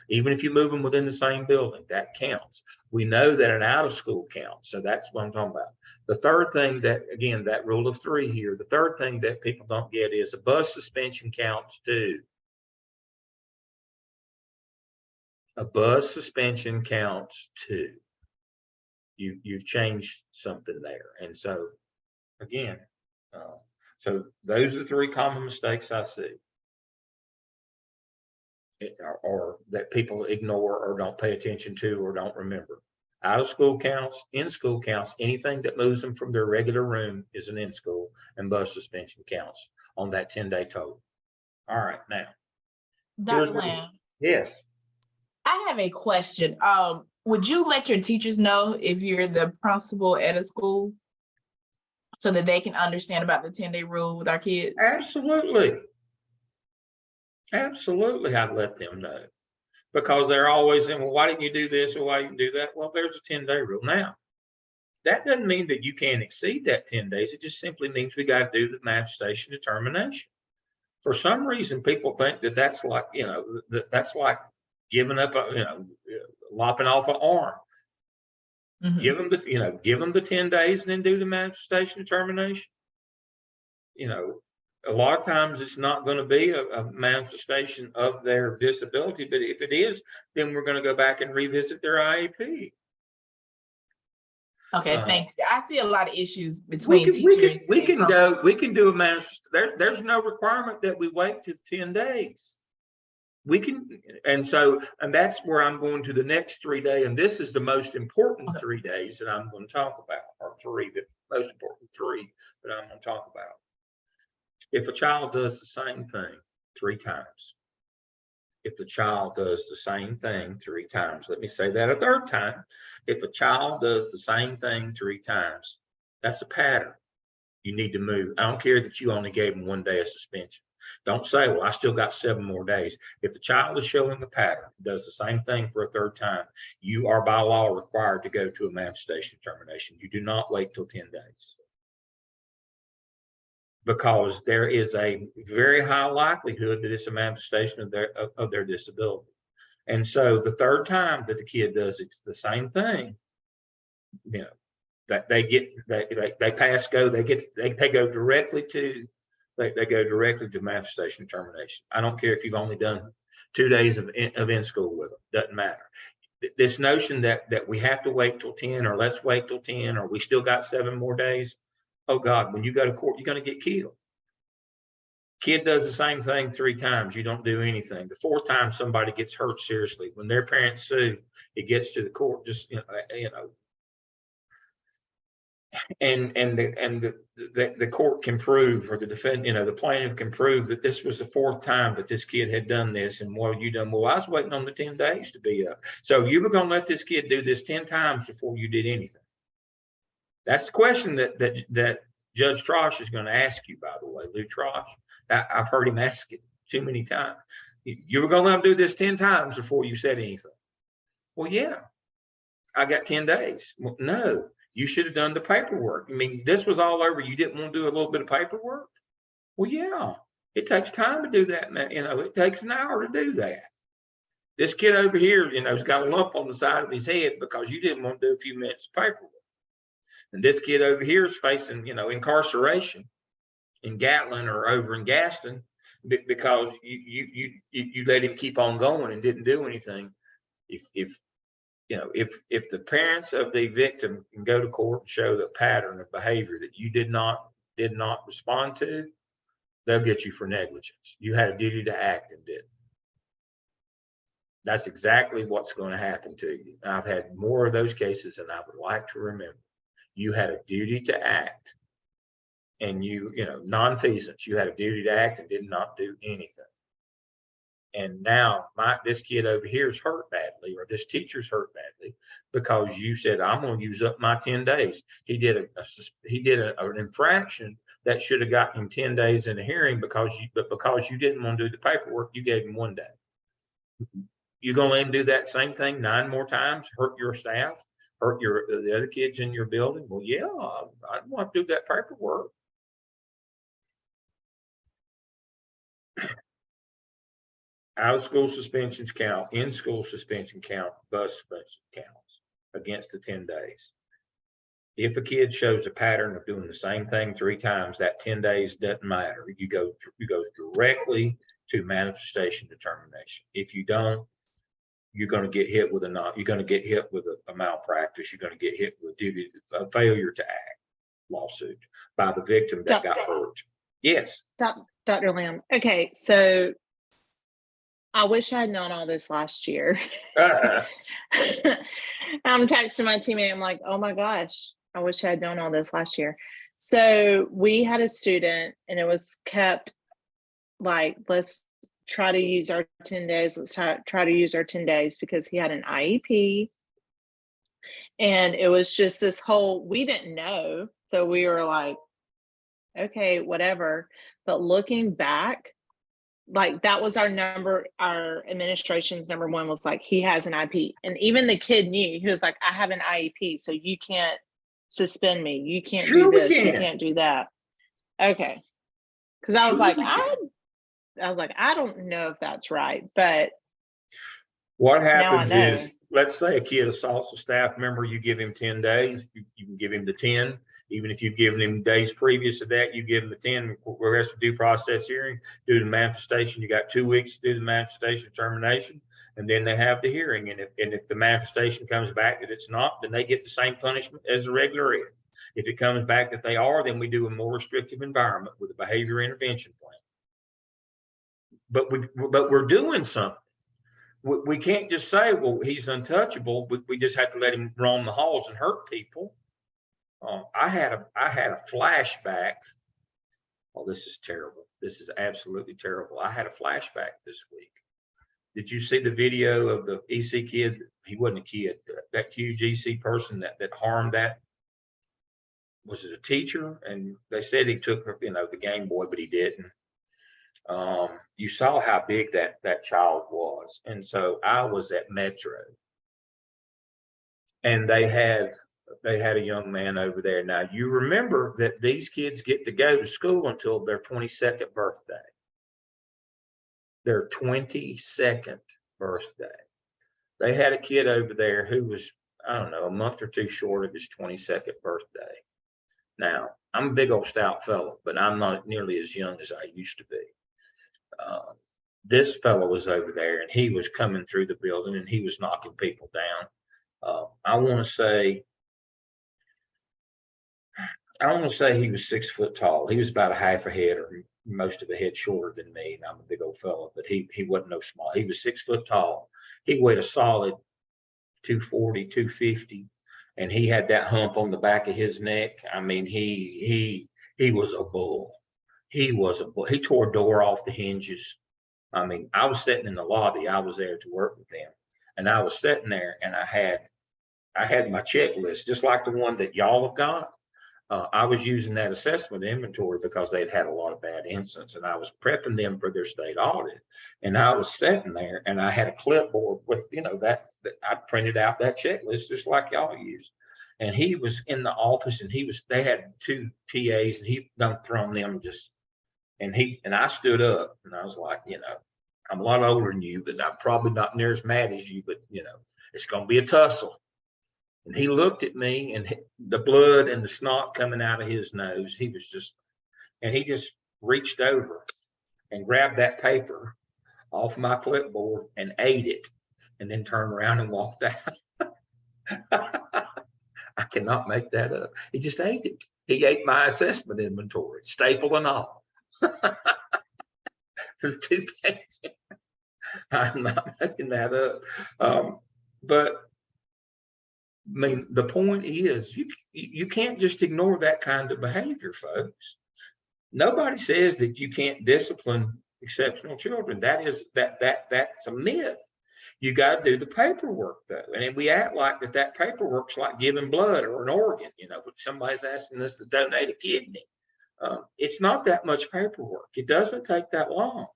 Even if you move them within the same building, that counts. We know that an out of school counts. So that's what I'm talking about. The third thing that, again, that rule of 3 here, the third thing that people don't get is a bus suspension counts too. A bus suspension counts too. You've changed something there. And so again, so those are the 3 common mistakes I see. Or that people ignore or don't pay attention to or don't remember. Out of school counts, in school counts, anything that moves them from their regular room is an in school, and bus suspension counts on that 10-day total. All right, now. Dr. Lamb. Yes. I have a question. Would you let your teachers know if you're the principal at a school so that they can understand about the 10-day rule with our kids? Absolutely. Absolutely, I'd let them know, because they're always saying, well, why didn't you do this or why didn't you do that? Well, there's a 10-day rule. Now, that doesn't mean that you can't exceed that 10 days. It just simply means we got to do the manifestation determination. For some reason, people think that that's like, that's like giving up, lopping off an arm. Mm-hmm. Give them the 10 days and then do the manifestation determination. A lot of times it's not going to be a manifestation of their disability, but if it is, then we're going to go back and revisit their IEP. Okay, thank you. I see a lot of issues between teachers. We can do a manifestation. There's no requirement that we wait to 10 days. We can, and that's where I'm going to the next 3 days, and this is the most important 3 days that I'm going to talk about, or 3 that most important, three that I'm going to talk about. If a child does the same thing 3 times, if the child does the same thing 3 times, let me say that a third time. If a child does the same thing 3 times, that's a pattern. You need to move. I don't care that you only gave them 1 day of suspension. Don't say, well, I still got 7 more days. If the child is showing a pattern, does the same thing for a third time, you are by law required to go to a manifestation termination. You do not wait till 10 days. Because there is a very high likelihood that it's a manifestation of their disability. And so the third time that the kid does it's the same thing, you know, that they pass go, they go directly to manifestation termination. I don't care if you've only done 2 days of in school with them, doesn't matter. This notion that we have to wait till 10 or let's wait till 10 or we still got 7 more days. Oh God, when you go to court, you're going to get killed. Kid does the same thing 3 times, you don't do anything. The 4th time somebody gets hurt seriously, when their parents sue, it gets to the court, just and the court can prove, or the defendant, the plaintiff can prove that this was the 4th time that this kid had done this. And what you done? Well, I was waiting on the 10 days to be up. So you were going to let this kid do this 10 times before you did anything. That's the question that Judge Trosh is going to ask you, by the way, Lou Trosh. I've heard him ask it too many times. You were going to let him do this 10 times before you said anything. Well, yeah, I got 10 days. Well, no. You should have done the paperwork. I mean, this was all over. You didn't want to do a little bit of paperwork? Well, yeah, it takes time to do that. It takes an hour to do that. This kid over here, has got a lump on the side of his head because you didn't want to do a few minutes of paperwork. And this kid over here is facing, incarceration in Gatlin or over in Gaston because you let him keep on going and didn't do anything. If the parents of the victim can go to court and show the pattern of behavior that you did not respond to, they'll get you for negligence. You had a duty to act and didn't. That's exactly what's going to happen to you. And I've had more of those cases than I would like to remember. You had a duty to act, and nonfeasance. You had a duty to act and did not do anything. And now this kid over here is hurt badly, or this teacher's hurt badly because you said, I'm going to use up my 10 days. He did an infraction that should have gotten him 10 days in a hearing because you didn't want to do the paperwork, you gave him 1 day. You're going to let him do that same thing 9 more times, hurt your staff, hurt the other kids in your building? Well, yeah, I don't want to do that paperwork. Out of school suspensions count, in school suspension count, bus suspension counts against the 10 days. If a kid shows a pattern of doing the same thing 3 times, that 10 days doesn't matter. You go directly to manifestation determination. If you don't, you're going to get hit with a malpractice. You're going to get hit with a failure to act lawsuit by the victim that got hurt. Yes. Dr. Lamb. Okay, so I wish I had known all this last year. I'm texting my teammate. I'm like, oh my gosh, I wish I had known all this last year. So we had a student and it was kept like, let's try to use our 10 days. Let's try to use our 10 days because he had an IEP. And it was just this whole, we didn't know. So we were like, okay, whatever. But looking back, like that was our administration's number 1 was like, he has an IEP. And even the kid knew, he was like, I have an IEP, so you can't suspend me. You can't do this. You can't do that. Okay. Cause I was like, I don't know if that's right, but what happens is, let's say a kid assaults a staff member, you give him 10 days, you can give him the 10. Even if you've given him days previous to that, you give him the 10, rest of due process hearing, do the manifestation. You got 2 weeks to do the manifestation termination, and then they have the hearing. And if the manifestation comes back that it's not, then they get the same punishment as the regular ed. If it comes back that they are, then we do a more restrictive environment with a behavior intervention plan. But we're doing something. We can't just say, well, he's untouchable. We just have to let him roam the halls and hurt people. I had a flashback. Oh, this is terrible. This is absolutely terrible. I had a flashback this week. Did you see the video of the EC kid? He wasn't a kid. That huge EC person that harmed that. Was it a teacher? And they said he took, the Game Boy, but he didn't. You saw how big that child was. And so I was at Metro, and they had a young man over there. Now, you remember that these kids get to go to school until their 22nd birthday. Their 22nd birthday. They had a kid over there who was, I don't know, a month or two short of his 22nd birthday. Now, I'm a big old stout fellow, but I'm not nearly as young as I used to be. This fellow was over there, and he was coming through the building, and he was knocking people down. I want to say he was 6 foot tall. He was about a half a head or most of a head shorter than me, and I'm a big old fellow, but he wasn't no small. He was 6 foot tall. He weighed a solid 240, 250, and he had that hump on the back of his neck. I mean, he was a bull. He was a bull. He tore a door off the hinges. I mean, I was sitting in the lobby. I was there to work with them, and I was sitting there, and I had my checklist, just like the one that y'all have got. I was using that assessment inventory because they'd had a lot of bad incidents, and I was prepping them for their state audit. And I was sitting there, and I had a clipboard with, that I printed out that checklist just like y'all use. And he was in the office, and they had 2 TAs, and he done thrown them and I stood up, and I was like, I'm a lot older than you, but I'm probably not near as mad as you, but it's going to be a tussle. And he looked at me, and the blood and the snot coming out of his nose, he just reached over and grabbed that paper off my clipboard and ate it, and then turned around and walked out. I cannot make that up. He just ate it. He ate my assessment inventory, staple and all. It's 2 pages. I'm not making that up. But I mean, the point is, you can't just ignore that kind of behavior, folks. Nobody says that you can't discipline exceptional children. That's a myth. You got to do the paperwork, though, and we act like that paperwork's like giving blood or an organ. Somebody's asking us to donate a kidney. It's not that much paperwork. It doesn't take that long.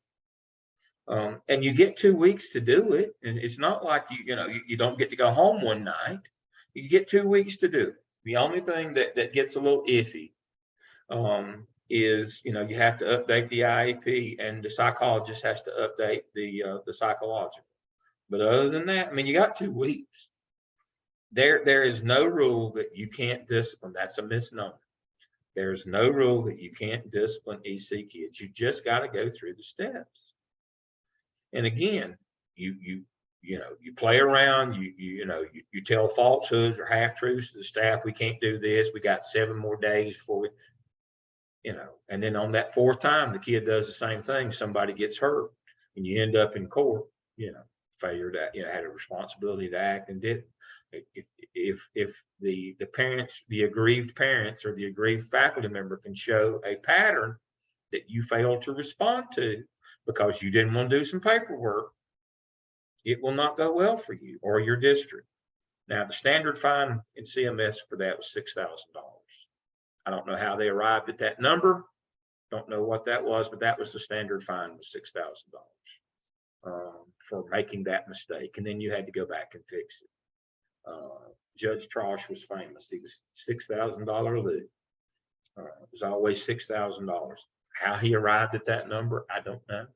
And you get 2 weeks to do it. And it's not like you don't get to go home one night. You get 2 weeks to do it. The only thing that gets a little iffy is, you have to update the IEP, and the psychologist has to update the psychological. But other than that, I mean, you got 2 weeks. There is no rule that you can't discipline. That's a misnomer. There's no rule that you can't discipline EC kids. You just got to go through the steps. And again, you play around, you tell falsehoods or half truths to the staff. We can't do this. We got 7 more days before we, and then on that 4th time, the kid does the same thing. Somebody gets hurt, and you end up in court, failure to, had a responsibility to act and didn't. If the parents, the aggrieved parents or the aggrieved faculty member can show a pattern that you failed to respond to because you didn't want to do some paperwork, it will not go well for you or your district. Now, the standard fine in CMS for that was $6,000. I don't know how they arrived at that number. Don't know what that was, but that was the standard fine, was $6,000 for making that mistake. And then you had to go back and fix it. Judge Trosh was famous. He was $6,000 lieu. It was always $6,000. How he arrived at that number, I don't know.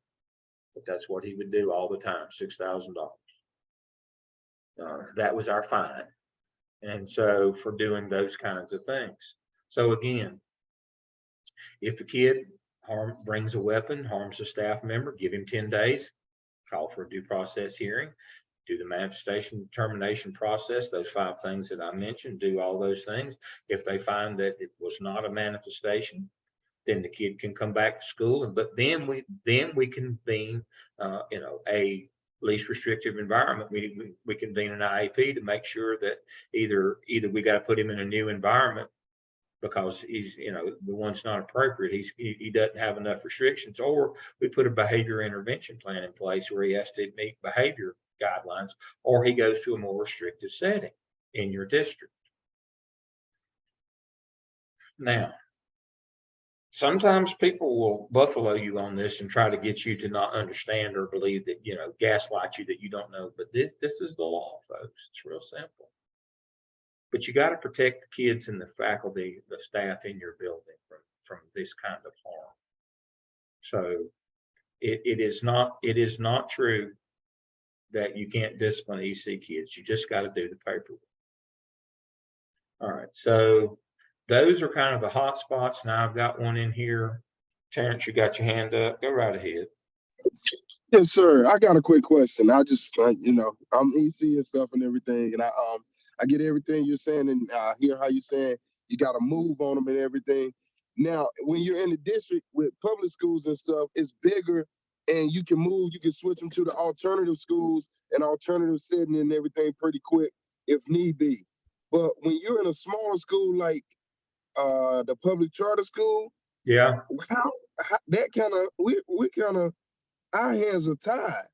But that's what he would do all the time, $6,000. That was our fine. And so for doing those kinds of things. So again, if a kid brings a weapon, harms a staff member, give him 10 days, call for a due process hearing, do the manifestation determination process, those 5 things that I mentioned, do all those things. If they find that it was not a manifestation, then the kid can come back to school. But then we convene, a least restrictive environment. We convene an IEP to make sure that either we got to put him in a new environment because he's, the one's not appropriate. He doesn't have enough restrictions, or we put a behavior intervention plan in place where he has to meet behavior guidelines, or he goes to a more restrictive setting in your district. Now, sometimes people will buffalo you on this and try to get you to not understand or believe that, gaslight you that you don't know. But this is the law, folks. It's real simple. But you got to protect the kids and the faculty, the staff in your building from this kind of harm. So it is not true that you can't discipline EC kids. You just got to do the paperwork. All right. So those are kind of the hot spots. Now I've got one in here. Terrence, you got your hand up. Go right ahead. Yes, sir. I got a quick question. I just, I'm EC and stuff and everything, and I get everything you're saying, and I hear how you're saying you got to move on them and everything. Now, when you're in the district with public schools and stuff, it's bigger, and you can move. You can switch them to the alternative schools and alternative setting and everything pretty quick if need be. But when you're in a smaller school like the public charter school, Yeah. how that kind of we kind of our hands are tied.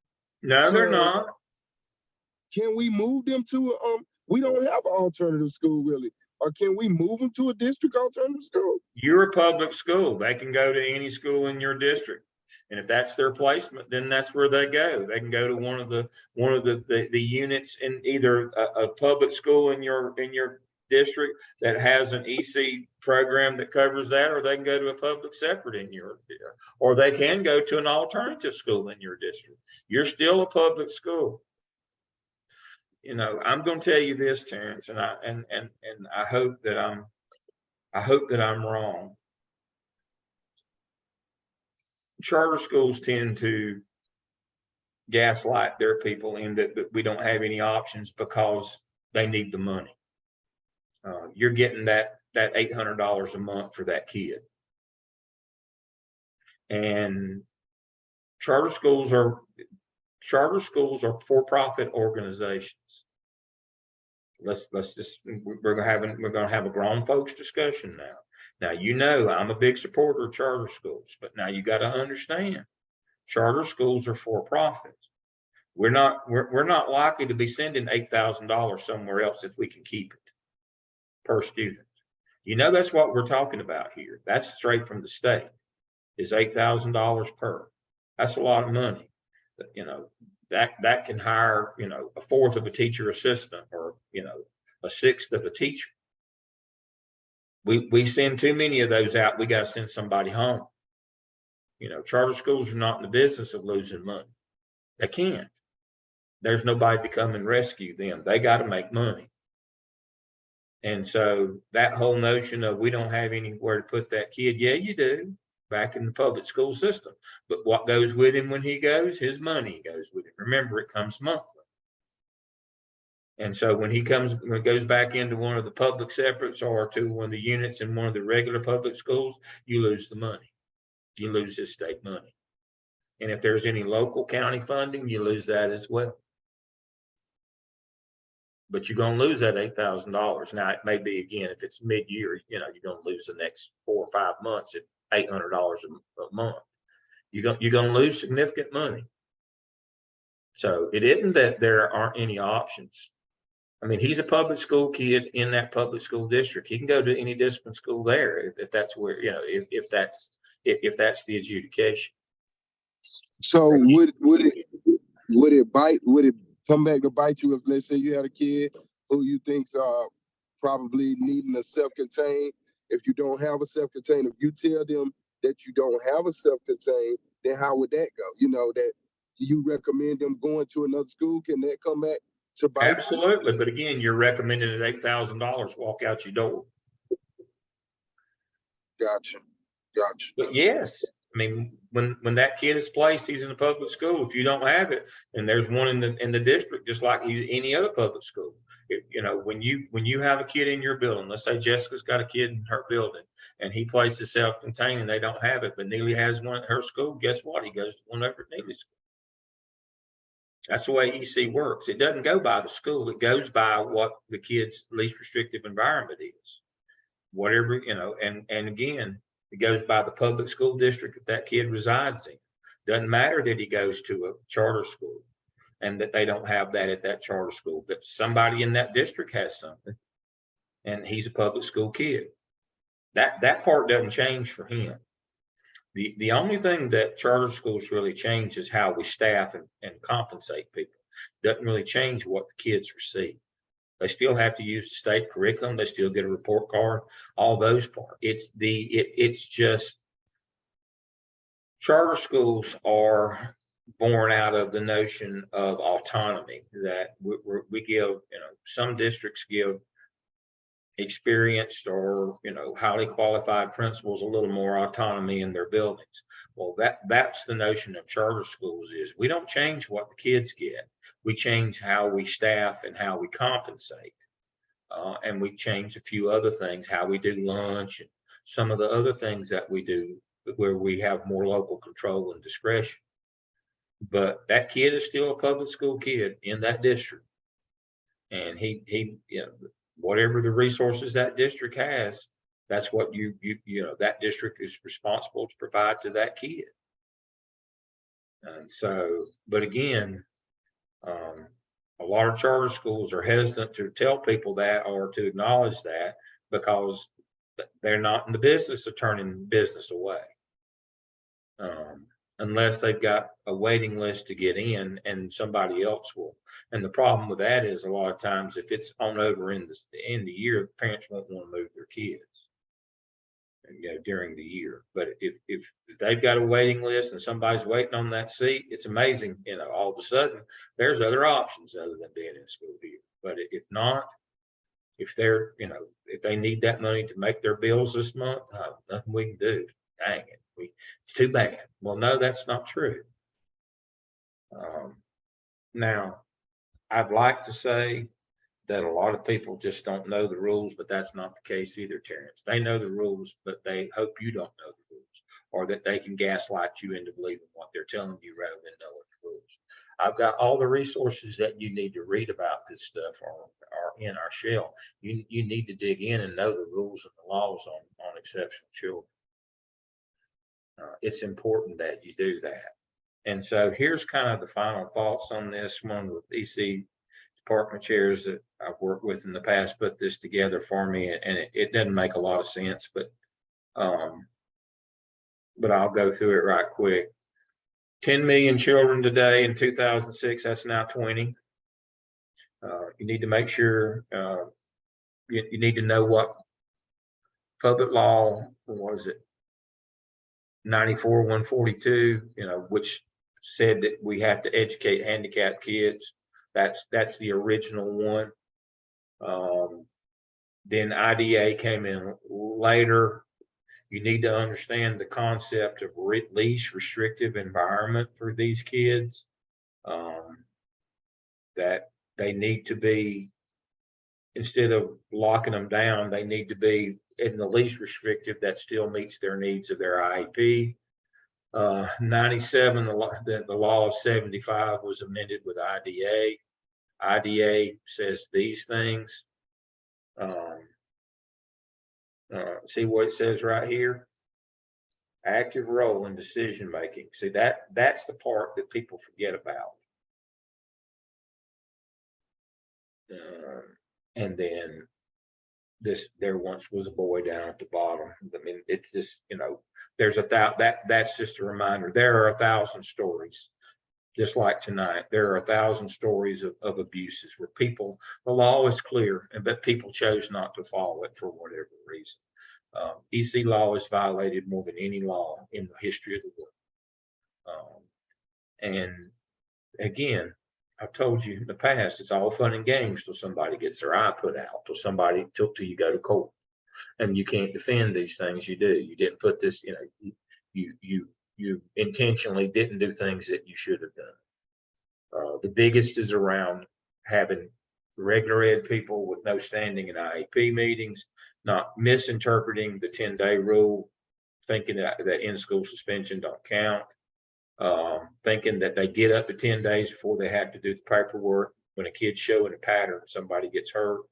No, they're not. Can we move them to we don't have an alternative school really, or can we move them to a district alternative school? You're a public school. They can go to any school in your district. And if that's their placement, then that's where they go. They can go to one of the units in either a public school in your district that has an EC program that covers that, or they can go to a public separate in your, or they can go to an alternative school in your district. You're still a public school. I'm going to tell you this, Terrence, and I hope that I'm wrong. Charter schools tend to gaslight their people in that we don't have any options because they need the money. You're getting that $800 a month for that kid. And charter schools are for-profit organizations. We're gonna have a grown folks discussion now. Now, I'm a big supporter of charter schools, but now you got to understand, charter schools are for profit. We're not likely to be sending $8,000 somewhere else if we can keep it per student. That's what we're talking about here. That's straight from the state. Is $8,000 per. That's a lot of money. That can hire, a fourth of a teacher assistant, or, a sixth of a teacher. We send too many of those out. We got to send somebody home. Charter schools are not in the business of losing money. They can't. There's nobody to come and rescue them. They got to make money. And so that whole notion of we don't have anywhere to put that kid, yeah, you do, back in the public school system. But what goes with him when he goes? His money goes with him. Remember, it comes monthly. And so when he goes back into one of the public separates or to one of the units in one of the regular public schools, you lose the money. You lose his state money. And if there's any local county funding, you lose that as well. But you're going to lose that $8,000. Now, it may be, again, if it's mid-year, you're going to lose the next 4 or 5 months at $800 a month. You're going to lose significant money. So it isn't that there aren't any options. I mean, he's a public school kid in that public school district. He can go to any discipline school there if that's where, if that's the adjudication. So would it come back to bite you if, let's say, you had a kid who you think's probably needing a self-contained? If you don't have a self-contained, if you tell them that you don't have a self-contained, then how would that go? That you recommend them going to another school, can that come back to bite you? Absolutely. But again, you're recommending at $8,000 walk out your door. Gotcha. But yes, I mean, when that kid is placed, he's in a public school. If you don't have it, and there's one in the district, just like he's any other public school. When you have a kid in your building, let's say Jessica's got a kid in her building, and he places self-contained, and they don't have it, but Neely has one at her school. Guess what? He goes to one over at Neely's school. That's the way EC works. It doesn't go by the school. It goes by what the kid's least restrictive environment is. whatever, you know, and again, it goes by the public school district that kid resides in. Doesn't matter that he goes to a charter school and that they don't have that at that charter school, that somebody in that district has something and he's a public school kid. That part doesn't change for him. The only thing that charter schools really change is how we staff and compensate people. Doesn't really change what the kids receive. They still have to use the state curriculum. They still get a report card, all those parts. It's just charter schools are born out of the notion of autonomy that we give, you know, some districts give experienced or, you know, highly qualified principals a little more autonomy in their buildings. Well, that's the notion of charter schools is we don't change what the kids get. We change how we staff and how we compensate. And we change a few other things, how we do lunch and some of the other things that we do where we have more local control and discretion. But that kid is still a public school kid in that district. And he you know, whatever the resources that district has, that's what you know, that district is responsible to provide to that kid. And so, but again, a lot of charter schools are hesitant to tell people that or to acknowledge that because they're not in the business of turning business away. Unless they've got a waiting list to get in and somebody else will. And the problem with that is a lot of times if it's on over in the end of the year, parents won't want to move their kids, you know, during the year. But if they've got a waiting list and somebody's waiting on that seat, it's amazing, you know, all of a sudden there's other options other than being in school here. But if not, if they're, you know, if they need that money to make their bills this month, nothing we can do. Dang it. It's too bad. Well, no, that's not true. Now, I'd like to say that a lot of people just don't know the rules, but that's not the case either, Terrence. They know the rules, but they hope you don't know the rules or that they can gaslight you into believing what they're telling you rather than knowing the rules. I've got all the resources that you need to read about this stuff are in our shell. You need to dig in and know the rules and the laws on exceptional children. It's important that you do that. And so here's kind of the final thoughts on this one with EC department chairs that I've worked with in the past put this together for me, and it doesn't make a lot of sense, but I'll go through it right quick. 10 million children today in 2006, that's now 20. You need to make sure you need to know what public law, what was it? 94-142, you know, which said that we have to educate handicapped kids. That's the original one. Then IDA came in later. You need to understand the concept of least restrictive environment for these kids. That they need to be, instead of locking them down, they need to be in the least restrictive that still meets their needs of their IEP. 97, the law of 75 was amended with IDA. IDA says these things. See what it says right here? Active role in decision making. See, that's the part that people forget about. And then there once was a boy down at the bottom. I mean, it's just, you know, there's that's just a reminder. There are 1,000 stories, just like tonight. There are 1,000 stories of abuses where the law is clear, but people chose not to follow it for whatever reason. EC law is violated more than any law in the history of the world. And again, I've told you in the past, it's all fun and games till somebody gets their eye put out, till you go to court, and you can't defend these things you do. You didn't put this, you know, you intentionally didn't do things that you should have done. The biggest is around having regular ed people with no standing in IEP meetings, not misinterpreting the 10-day rule, thinking that in-school suspension don't count. Thinking that they get up to 10 days before they have to do the paperwork. When a kid's showing a pattern, somebody gets hurt.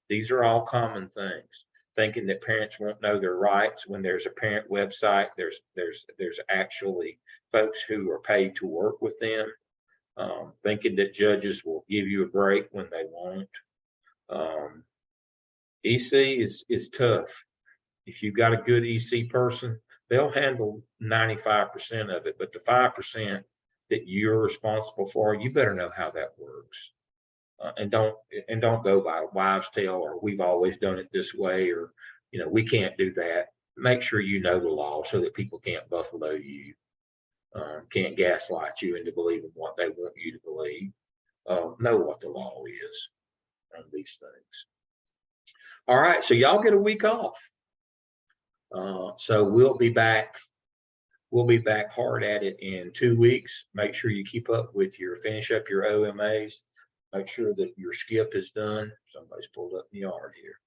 These are all common things. thinking that parents won't know their rights when there's a parent website. There's actually folks who are paid to work with them. Thinking that judges will give you a break when they won't. EC is tough. If you've got a good EC person, they'll handle 95% of it, but the 5% that you're responsible for, you better know how that works. And don't go by a wives' tale, or we've always done it this way, or we can't do that. Make sure you know the law so that people can't buffalo you, can't gaslight you into believing what they want you to believe. Know what the law is on these things. All right, so y'all get a week off. So we'll be back hard at it in 2 weeks. Make sure you keep up with finish up your OMAs. Make sure that your skip is done. Somebody's pulled up in the yard here.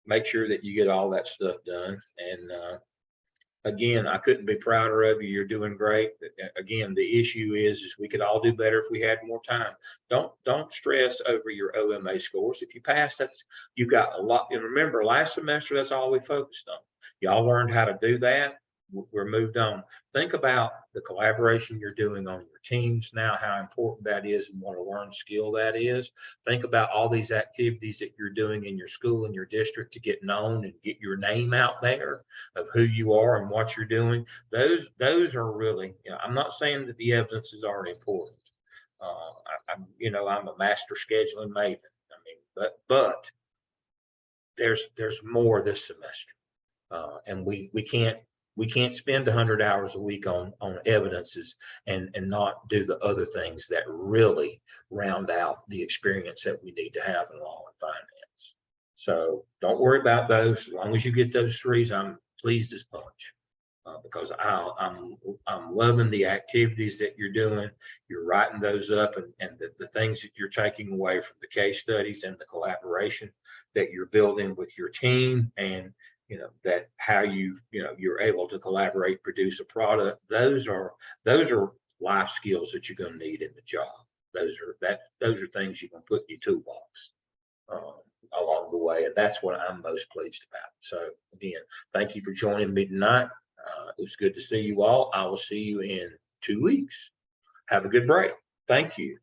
Make sure that you get all that stuff done. And again, I couldn't be prouder of you. You're doing great. Again, the issue is we could all do better if we had more time. Don't stress over your OMA scores. If you pass, you've got a lot. And remember, last semester, that's all we focused on. Y'all learned how to do that. We're moved on. Think about the collaboration you're doing on your teams now, how important that is and what a learned skill that is. Think about all these activities that you're doing in your school and your district to get known and get your name out there of who you are and what you're doing. Those are really, I'm not saying that the evidence is already important. I'm a master scheduling maven. But there's more this semester. And we can't spend 100 hours a week on evidences and not do the other things that really round out the experience that we need to have in law and finance. So don't worry about those. As long as you get those threes, I'm pleased as punch. Because I'm loving the activities that you're doing. You're writing those up, and the things that you're taking away from the case studies and the collaboration that you're building with your team, and that how you're able to collaborate, produce a product. Those are life skills that you're going to need in the job. Those are things you can put in your toolbox along the way, and that's what I'm most pleased about. So again, thank you for joining me tonight. It was good to see you all. I will see you in 2 weeks. Have a good break. Thank you.